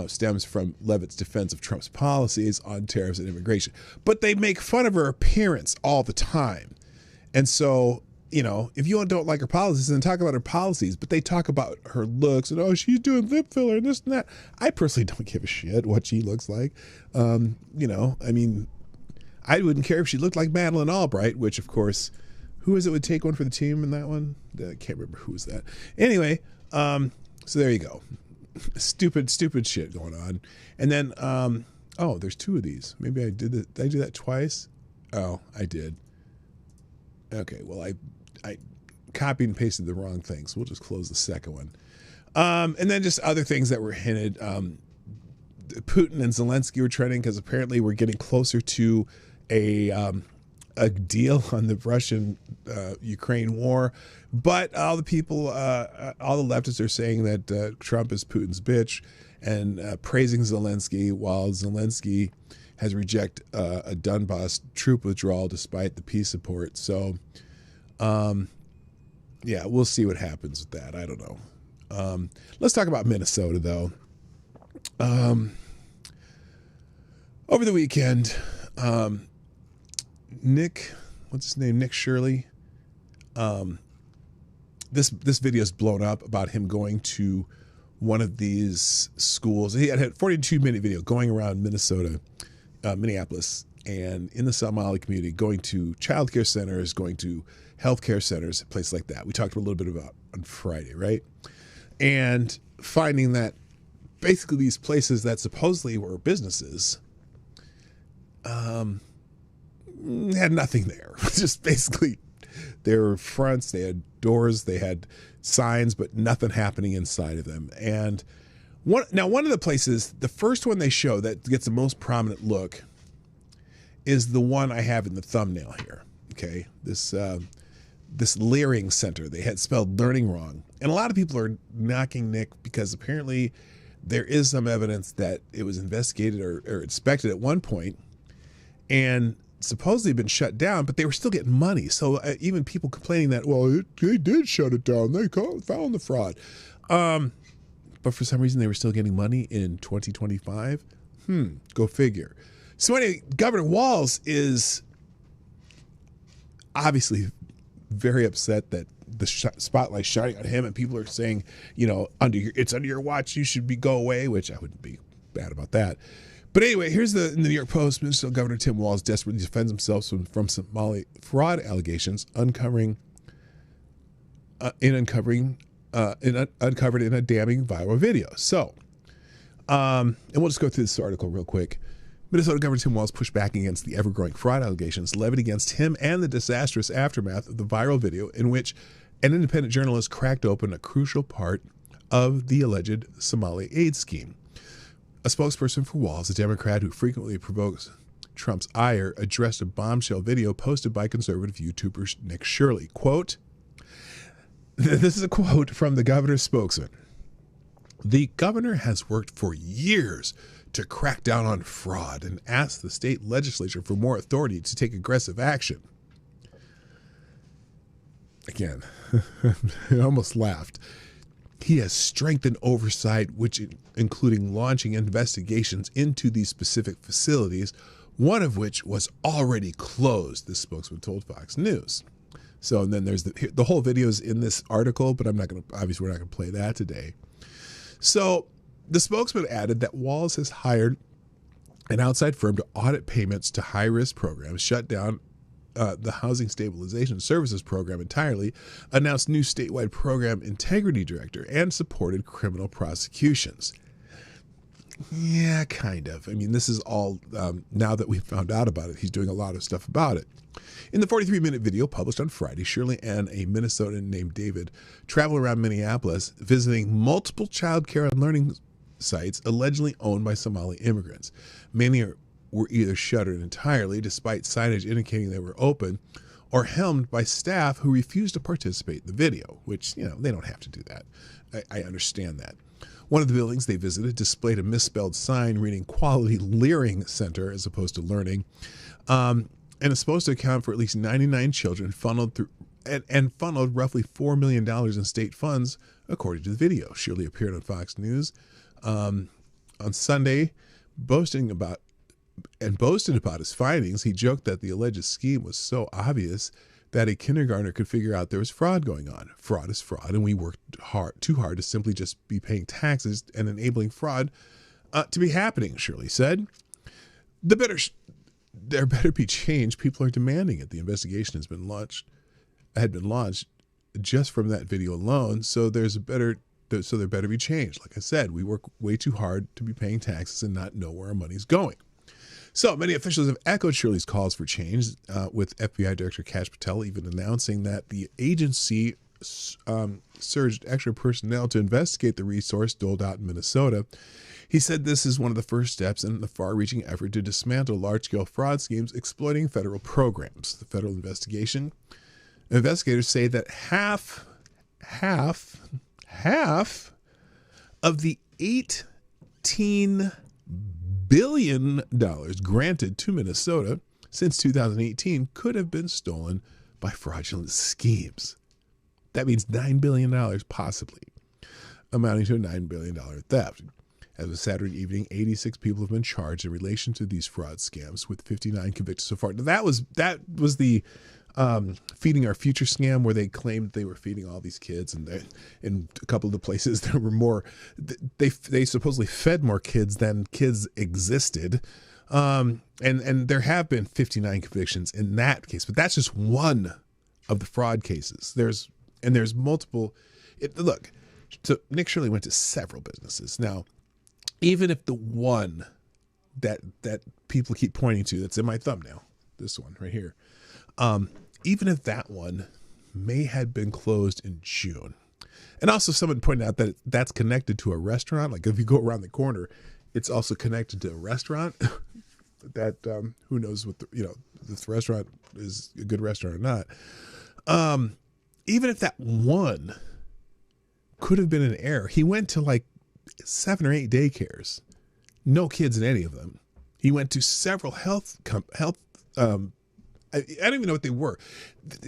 stems from Leavitt's defense of Trump's policies on tariffs and immigration. But they make fun of her appearance all the time. And so, if you don't like her policies, then talk about her policies. But they talk about her looks and, she's doing lip filler and this and that. I personally don't give a shit what she looks like. I wouldn't care if she looked like Madeleine Albright, which, of course, who is it would take one for the team in that one? I can't remember who was that. Anyway, so there you go. Stupid shit going on. And then, there's two of these. Maybe I did that. Did I do that twice? Oh, I did. Okay, well, I copied and pasted the wrong thing, so we'll just close the second one. And then just other things that were hinted. Putin and Zelensky were trending because apparently we're getting closer to a deal on the Russian Ukraine war. But all the people, all the leftists are saying that Trump is Putin's bitch and praising Zelensky, while Zelensky has rejected a Donbass troop withdrawal despite the peace support. So, yeah, we'll see what happens with that. I don't know. Let's talk about Minnesota, though. Over the weekend, Nick, what's his name? Nick Shirley. This video is blown up about him going to one of these schools. He had a 42-minute video going around Minnesota, Minneapolis, and in the Somali community, going to childcare centers, going to healthcare centers, places like that. We talked a little bit about on Friday, right? And finding that basically these places that supposedly were businesses had nothing there. Just basically, there were fronts, they had doors, they had signs, but nothing happening inside of them. And one of the places, the first one they show that gets the most prominent look is the one I have in the thumbnail here. Okay, this Learing Center. They had spelled learning wrong, and a lot of people are knocking Nick because apparently there is some evidence that it was investigated or inspected at one point, and supposedly been shut down, but they were still getting money. So even people complaining that, well, they did shut it down. They found the fraud. But for some reason, they were still getting money in 2025. Go figure. So anyway, Governor Walz is obviously very upset that the spotlight's shining on him, and people are saying, you know, it's under your watch, you should go away, which I wouldn't be bad about that. But anyway, here's in the New York Post, Minnesota Governor Tim Walz desperately defends himself from Somali fraud allegations uncovered in a damning viral video. So, and we'll just go through this article real quick. Minnesota Governor Tim Walz pushed back against the ever-growing fraud allegations levied against him and the disastrous aftermath of the viral video in which an independent journalist cracked open a crucial part of the alleged Somali aid scheme. A spokesperson for Walz, a Democrat who frequently provokes Trump's ire, addressed a bombshell video posted by conservative YouTuber Nick Shirley. Quote, this is a quote from the governor's spokesman. The governor has worked for years to crack down on fraud and asked the state legislature for more authority to take aggressive action. Again, I almost laughed. He has strengthened oversight, which including launching investigations into these specific facilities, one of which was already closed, this spokesman told Fox News. So, and then there's the whole video is in this article, but obviously we're not going to play that today. So the spokesman added that Walz has hired an outside firm to audit payments to high-risk programs, shut down the Housing Stabilization Services Program entirely, announced new statewide program integrity director, and supported criminal prosecutions. Yeah, kind of. I mean, this is all, now that we've found out about it, he's doing a lot of stuff about it. In the 43-minute video published on Friday, Shirley and a Minnesotan named David travel around Minneapolis, visiting multiple child care and learning sites allegedly owned by Somali immigrants. Many were either shuttered entirely, despite signage indicating they were open, or helmed by staff who refused to participate in the video, which, you know, they don't have to do that. I understand that. One of the buildings they visited displayed a misspelled sign reading Quality Learing Center as opposed to Learning, and is supposed to account for at least 99 children funneled through and funneled roughly $4 million in state funds, according to the video. Shirley appeared on Fox News on Sunday, boasted about his findings. He joked that the alleged scheme was so obvious that a kindergartner could figure out there was fraud going on. Fraud is fraud, and we worked too hard to simply just be paying taxes and enabling fraud to be happening, Shirley said. There better be change. People are demanding it. The investigation had been launched just from that video alone, so there better be change. Like I said, we work way too hard to be paying taxes and not know where our money's going. So many officials have echoed Shirley's calls for change, with FBI Director Kash Patel even announcing that the agency surged extra personnel to investigate the resource doled out in Minnesota. He said this is one of the first steps in the far-reaching effort to dismantle large-scale fraud schemes exploiting federal programs. The federal investigators say that half of the $18 billion granted to Minnesota since 2018 could have been stolen by fraudulent schemes. That means $9 billion possibly, amounting to a $9 billion theft. As of Saturday evening, 86 people have been charged in relation to these fraud scams, with 59 convicted so far. Now, that was the Feeding Our Future scam, where they claimed they were feeding all these kids, and in a couple of the places there were more. They supposedly fed more kids than kids existed, and there have been 59 convictions in that case, but that's just one of the fraud cases. There's multiple. Look, so Nick Shirley went to several businesses. Now, even if the one that people keep pointing to that's in my thumbnail, this one right here, even if that one may have been closed in June, and also someone pointed out that that's connected to a restaurant. Like if you go around the corner, it's also connected to a restaurant. That who knows what this restaurant is a good restaurant or not. Even if that one could have been an error, he went to like 7 or 8 daycares, no kids in any of them. He went to several health. I don't even know what they were.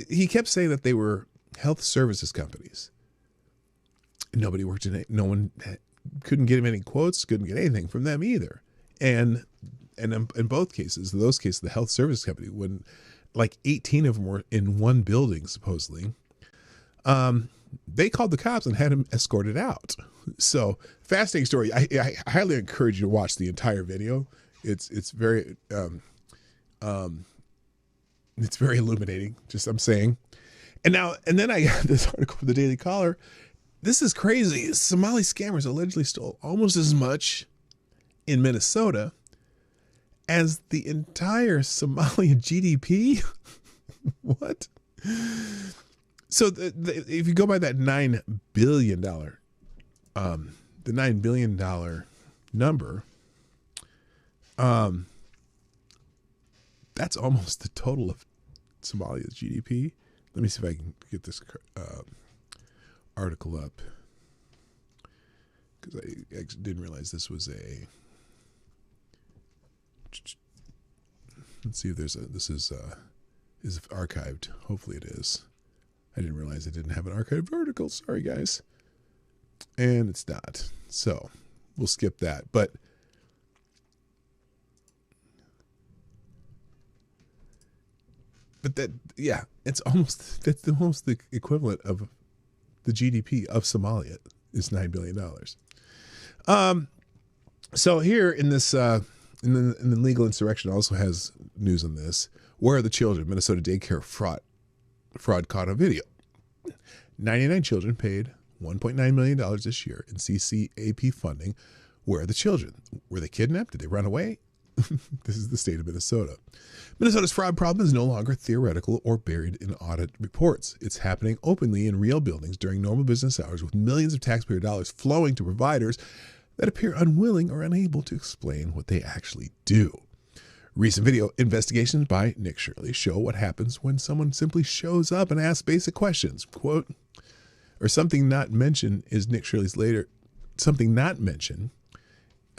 He kept saying that they were health services companies. Nobody worked in it. No one couldn't get him any quotes. Couldn't get anything from them either. And in both cases, the health service company, when like 18 of them were in one building, supposedly, they called the cops and had him escorted out. So fascinating story. I highly encourage you to watch the entire video. It's very illuminating. Just I'm saying. And then I got this article from the Daily Caller. This is crazy. Somali scammers allegedly stole almost as much in Minnesota as the entire Somalia GDP. What? So if you go by that $9 billion, the $9 billion number, that's almost the total of Somalia's GDP. Let me see if I can get this article up, because I didn't realize this was a. Let's see if this is archived. Hopefully it is. I didn't realize I didn't have an archived article. Sorry, guys. And it's not. So we'll skip that. But that's almost the equivalent of the GDP of Somalia is $9 billion. So here in this in the legal insurrection also has news on this. Where are the children? Minnesota daycare fraud caught on video. 99 children paid $1.9 million this year in CCAP funding. Where are the children? Were they kidnapped? Did they run away? This is the state of Minnesota. Minnesota's fraud problem is no longer theoretical or buried in audit reports. It's happening openly in real buildings during normal business hours, with millions of taxpayer dollars flowing to providers that appear unwilling or unable to explain what they actually do. Recent video investigations by Nick Shirley show what happens when someone simply shows up and asks basic questions. Quote, or something not mentioned is Nick Shirley's later, something not mentioned,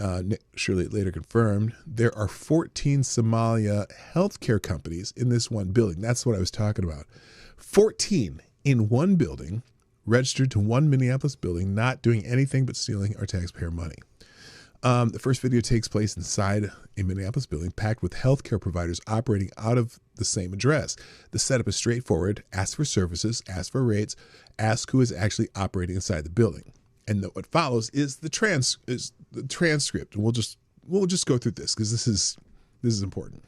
Nick Shirley later confirmed, there are 14 Somalia healthcare companies in this one building. That's what I was talking about. 14 in one building, registered to one Minneapolis building, not doing anything but stealing our taxpayer money. The first video takes place inside a Minneapolis building packed with healthcare providers operating out of the same address. The setup is straightforward. Ask for services, ask for rates, ask who is actually operating inside the building. And what follows is the transcript. And we'll just go through this because this is important.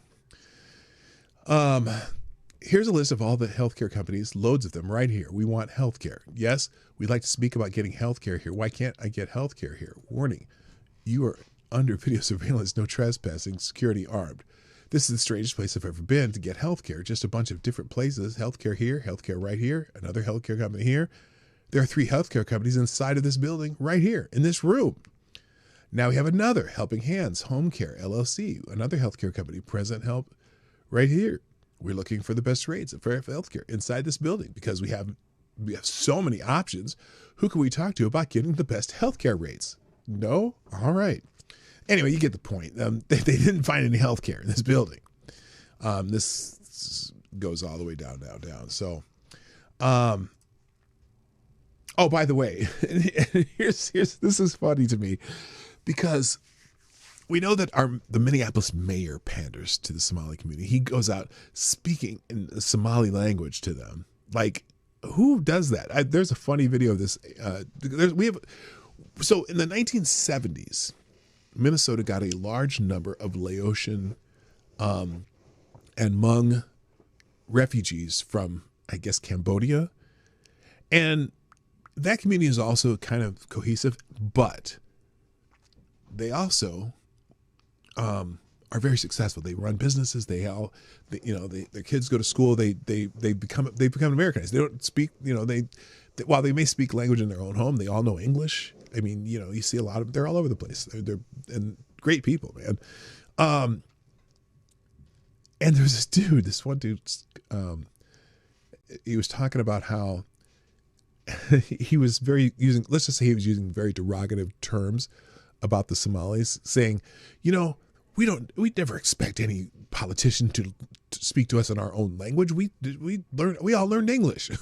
Here's a list of all the healthcare companies, loads of them right here. We want healthcare. Yes, we'd like to speak about getting healthcare here. Why can't I get healthcare here? Warning, you are under video surveillance, no trespassing, security armed. This is the strangest place I've ever been to get healthcare. Just a bunch of different places. Healthcare here, healthcare right here, another healthcare company here. There are 3 healthcare companies inside of this building right here in this room. Now we have another Helping Hands Home Care LLC, another healthcare company, Present Help right here. We're looking for the best rates for healthcare inside this building because we have so many options. Who can we talk to about getting the best healthcare rates? No? All right. Anyway, you get the point. They didn't find any healthcare in this building. This goes all the way down. So, oh, by the way, here's this is funny to me because we know that the Minneapolis mayor panders to the Somali community. He goes out speaking in the Somali language to them. Like, who does that? There's a funny video of this. So in the 1970s, Minnesota got a large number of Laotian and Hmong refugees from, I guess, Cambodia. And that community is also kind of cohesive, but they also are very successful. They run businesses. Their kids go to school. They become Americanized. They don't speak. While they may speak language in their own home, they all know English. I mean, you see a lot of. They're all over the place. They're and great people, man. And there's this one dude. He was talking about how he was let's just say he was using very derogative terms about the Somalis, saying, we never expect any politician to speak to us in our own language. We all learned English.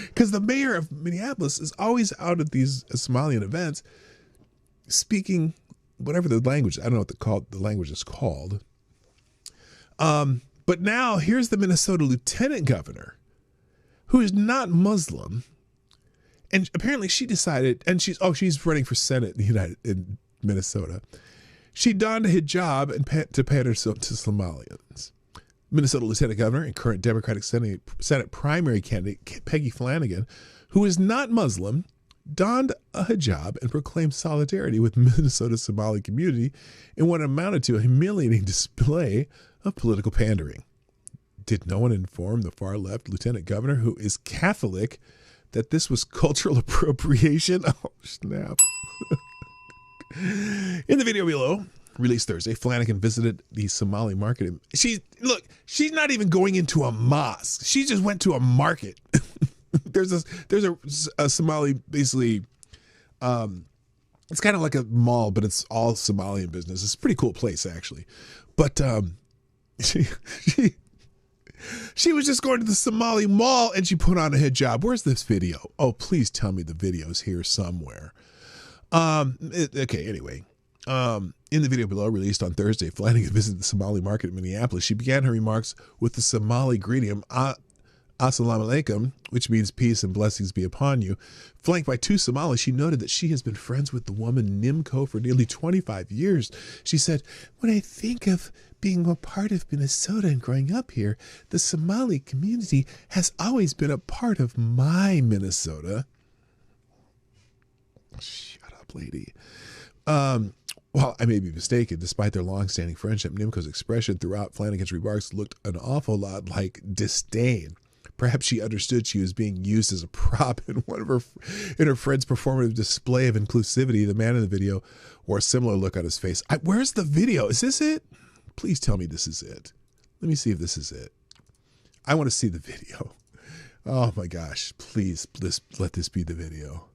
Because the mayor of Minneapolis is always out at these Somalian events speaking whatever the language, I don't know what the language is called. But now here's the Minnesota lieutenant governor who is not Muslim. And apparently she decided, and she's running for Senate in Minnesota. She donned a hijab to pander to Somalians. Minnesota Lieutenant Governor and current Democratic Senate primary candidate Peggy Flanagan, who is not Muslim, donned a hijab and proclaimed solidarity with Minnesota's Somali community in what amounted to a humiliating display of political pandering. Did no one inform the far-left Lieutenant Governor, who is Catholic, that this was cultural appropriation? Oh, snap. In the video below, released Thursday, Flanagan visited the Somali market. She's not even going into a mosque. She just went to a market. there's a Somali, basically, it's kind of like a mall, but it's all Somalian business. It's a pretty cool place, actually. But she was just going to the Somali mall and she put on a hijab. Where's this video? Oh, please tell me the video's here somewhere. Anyway. In the video below, released on Thursday, Flanagan visited the Somali market in Minneapolis. She began her remarks with the Somali greeting, Assalamu alaikum, which means peace and blessings be upon you. Flanked by 2 Somalis, she noted that she has been friends with the woman Nimco for nearly 25 years. She said, when I think of being a part of Minnesota and growing up here, the Somali community has always been a part of my Minnesota. Shut up, lady. Well, I may be mistaken. Despite their long-standing friendship, Nimco's expression throughout Flanagan's remarks looked an awful lot like disdain. Perhaps she understood she was being used as a prop in her friend's performative display of inclusivity. The man in the video wore a similar look on his face. Where's the video? Is this it? Please tell me this is it. Let me see if this is it. I want to see the video. Oh my gosh! Please let this be the video.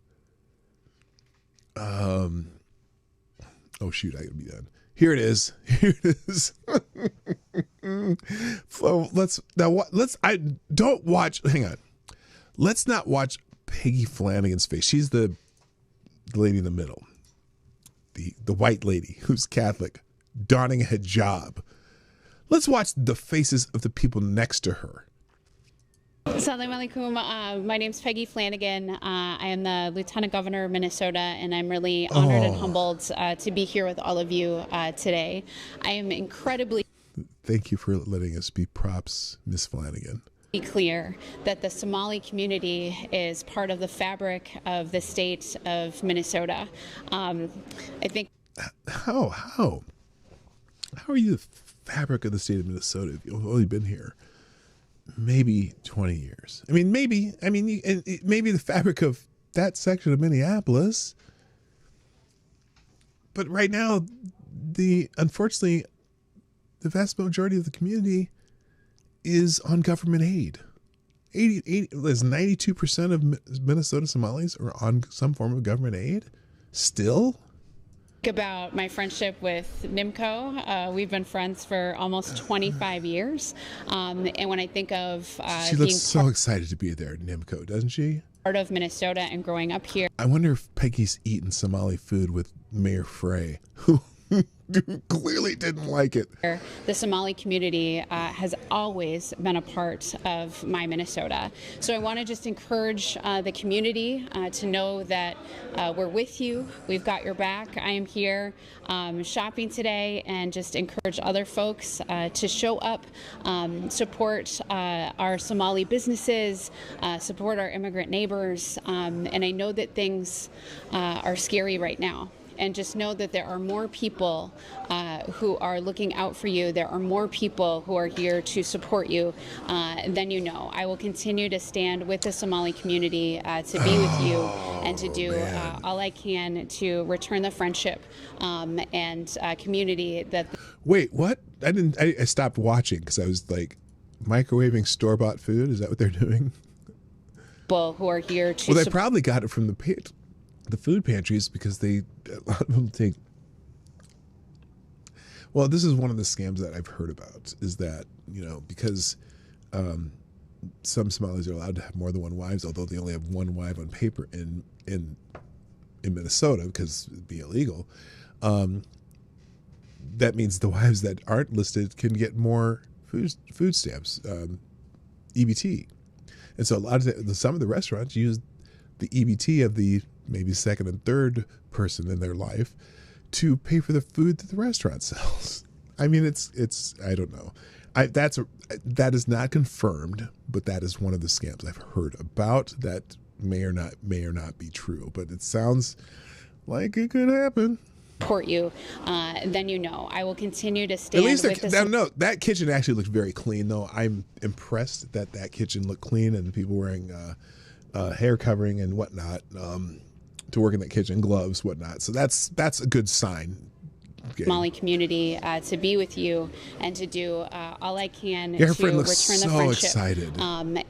Oh shoot, I gotta be done. Here it is. Here it is. So don't watch. Hang on. Let's not watch Peggy Flanagan's face. She's the lady in the middle. The white lady who's Catholic, donning a hijab. Let's watch the faces of the people next to her. Assalamu alaikum. My name's Peggy Flanagan. I am the Lieutenant Governor of Minnesota, and I'm really honored and humbled to be here with all of you today. I am incredibly... Thank you for letting us be props, Miss Flanagan. Clear that the Somali community is part of the fabric of the state of Minnesota. I think... How are you the fabric of the state of Minnesota, if you've only been here maybe 20 years. I mean, maybe the fabric of that section of Minneapolis. But right now, unfortunately, the vast majority of the community is on government aid. 92% of Minnesota Somalis are on some form of government aid still. About my friendship with Nimco. We've been friends for almost 25 years. And when I think of she looks so excited to be there at Nimco, doesn't she? Part of Minnesota and growing up here. I wonder if Peggy's eaten Somali food with Mayor Frey, who clearly didn't like it. The Somali community has always been a part of my Minnesota. So I want to just encourage the community to know that we're with you. We've got your back. I am here shopping today, and just encourage other folks to show up, support our Somali businesses, support our immigrant neighbors. And I know that things are scary right now. And just know that there are more people who are looking out for you. There are more people who are here to support you than you know. I will continue to stand with the Somali community to be with you and to do all I can to return the friendship and community that. Wait, what? I stopped watching because I was like microwaving store-bought food. Is that what they're doing? People who are here to. Well, they probably got it from the food pantries, because a lot of them take. Well, this is one of the scams that I've heard about, is that, because some Somalis are allowed to have more than one wives, although they only have one wife on paper in Minnesota, because it'd be illegal. That means the wives that aren't listed can get more food stamps, EBT. And so some of the restaurants use the EBT of the maybe second and third person in their life to pay for the food that the restaurant sells. I mean, it's I don't know. That is not confirmed, but that is one of the scams I've heard about that may or not be true. But it sounds like it could happen. Support you, then I will continue to stand. At least with that kitchen actually looked very clean, though. I'm impressed that kitchen looked clean and people wearing hair covering and whatnot to work in that kitchen, gloves, whatnot. So that's a good sign. Somali community to be with you and to do all I can her to friend return looks the so friendship excited.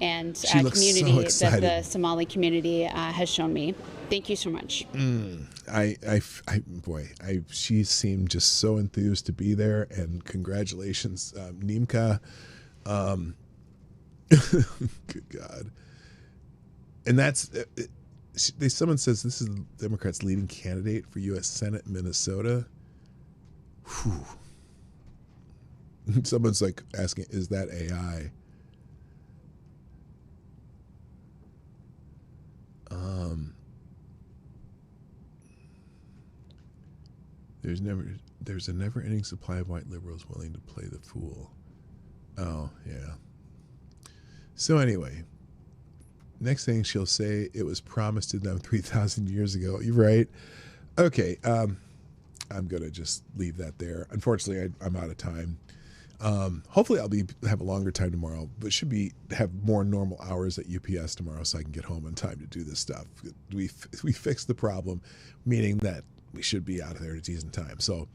And She looks community so excited. that the Somali community has shown me. Thank you so much. She seemed just so enthused to be there, and congratulations, Nimka. Good God. And that's someone says this is the Democrats' leading candidate for U.S. Senate Minnesota. Whew. Someone's like asking, is that AI? There's a never-ending supply of white liberals willing to play the fool. Oh, yeah. So anyway, next thing she'll say, it was promised to them 3,000 years ago. You're right. Okay, I'm going to just leave that there. Unfortunately, I'm out of time. Hopefully I'll have a longer time tomorrow, but should have more normal hours at UPS tomorrow so I can get home on time to do this stuff. We fixed the problem, meaning that we should be out of there at a decent time. So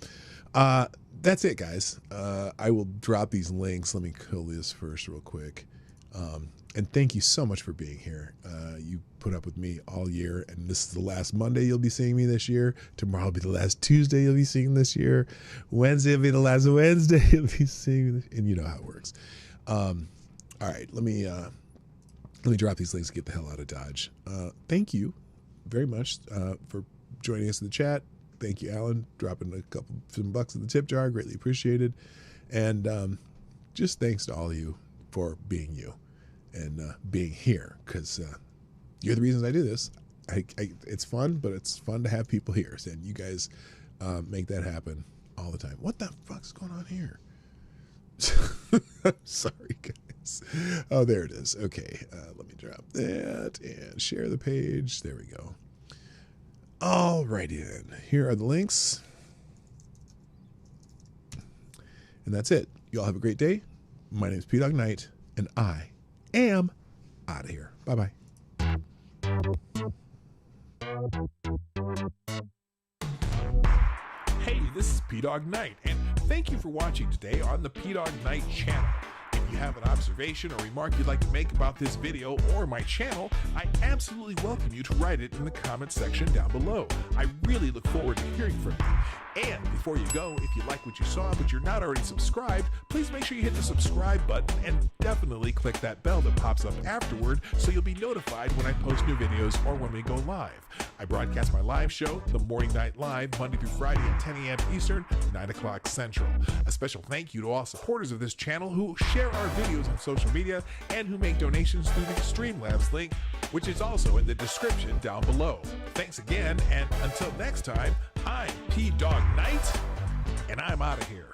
that's it, guys. I will drop these links. Let me kill this first real quick. And thank you so much for being here. You put up with me all year, and this is the last Monday you'll be seeing me this year. Tomorrow will be the last Tuesday you'll be seeing this year. Wednesday will be the last Wednesday you'll be seeing this, and you know how it works. All right, let me drop these links and get the hell out of Dodge. Thank you very much for joining us in the chat. Thank you, Alan, dropping some bucks in the tip jar. Greatly appreciated. And just thanks to all of you for being you and being here, because you're the reasons I do this. It's fun, but it's fun to have people here, and you guys make that happen all the time. What the fuck's going on here? Sorry, guys. Oh, there it is. Okay, let me drop that and share the page. There we go. All righty then. Here are the links. And that's it. Y'all have a great day. My name is Dawg Knight, and I am out of here. Bye-bye. Hey, this is Dawg Knight, and thank you for watching today on the Dawg Knight Channel. If you have an observation or remark you'd like to make about this video or my channel, I absolutely welcome you to write it in the comment section down below. I really look forward to hearing from you. And before you go, if you like what you saw but you're not already subscribed, please make sure you hit the subscribe button and definitely click that bell that pops up afterward so you'll be notified when I post new videos or when we go live. I broadcast my live show, The Morning Night Live, Monday through Friday at 10 a.m. Eastern, 9 o'clock Central. A special thank you to all supporters of this channel who share our videos on social media and who make donations through the Streamlabs link, which is also in the description down below. Thanks again, and until next time, I'm Dawg Knight, and I'm out of here.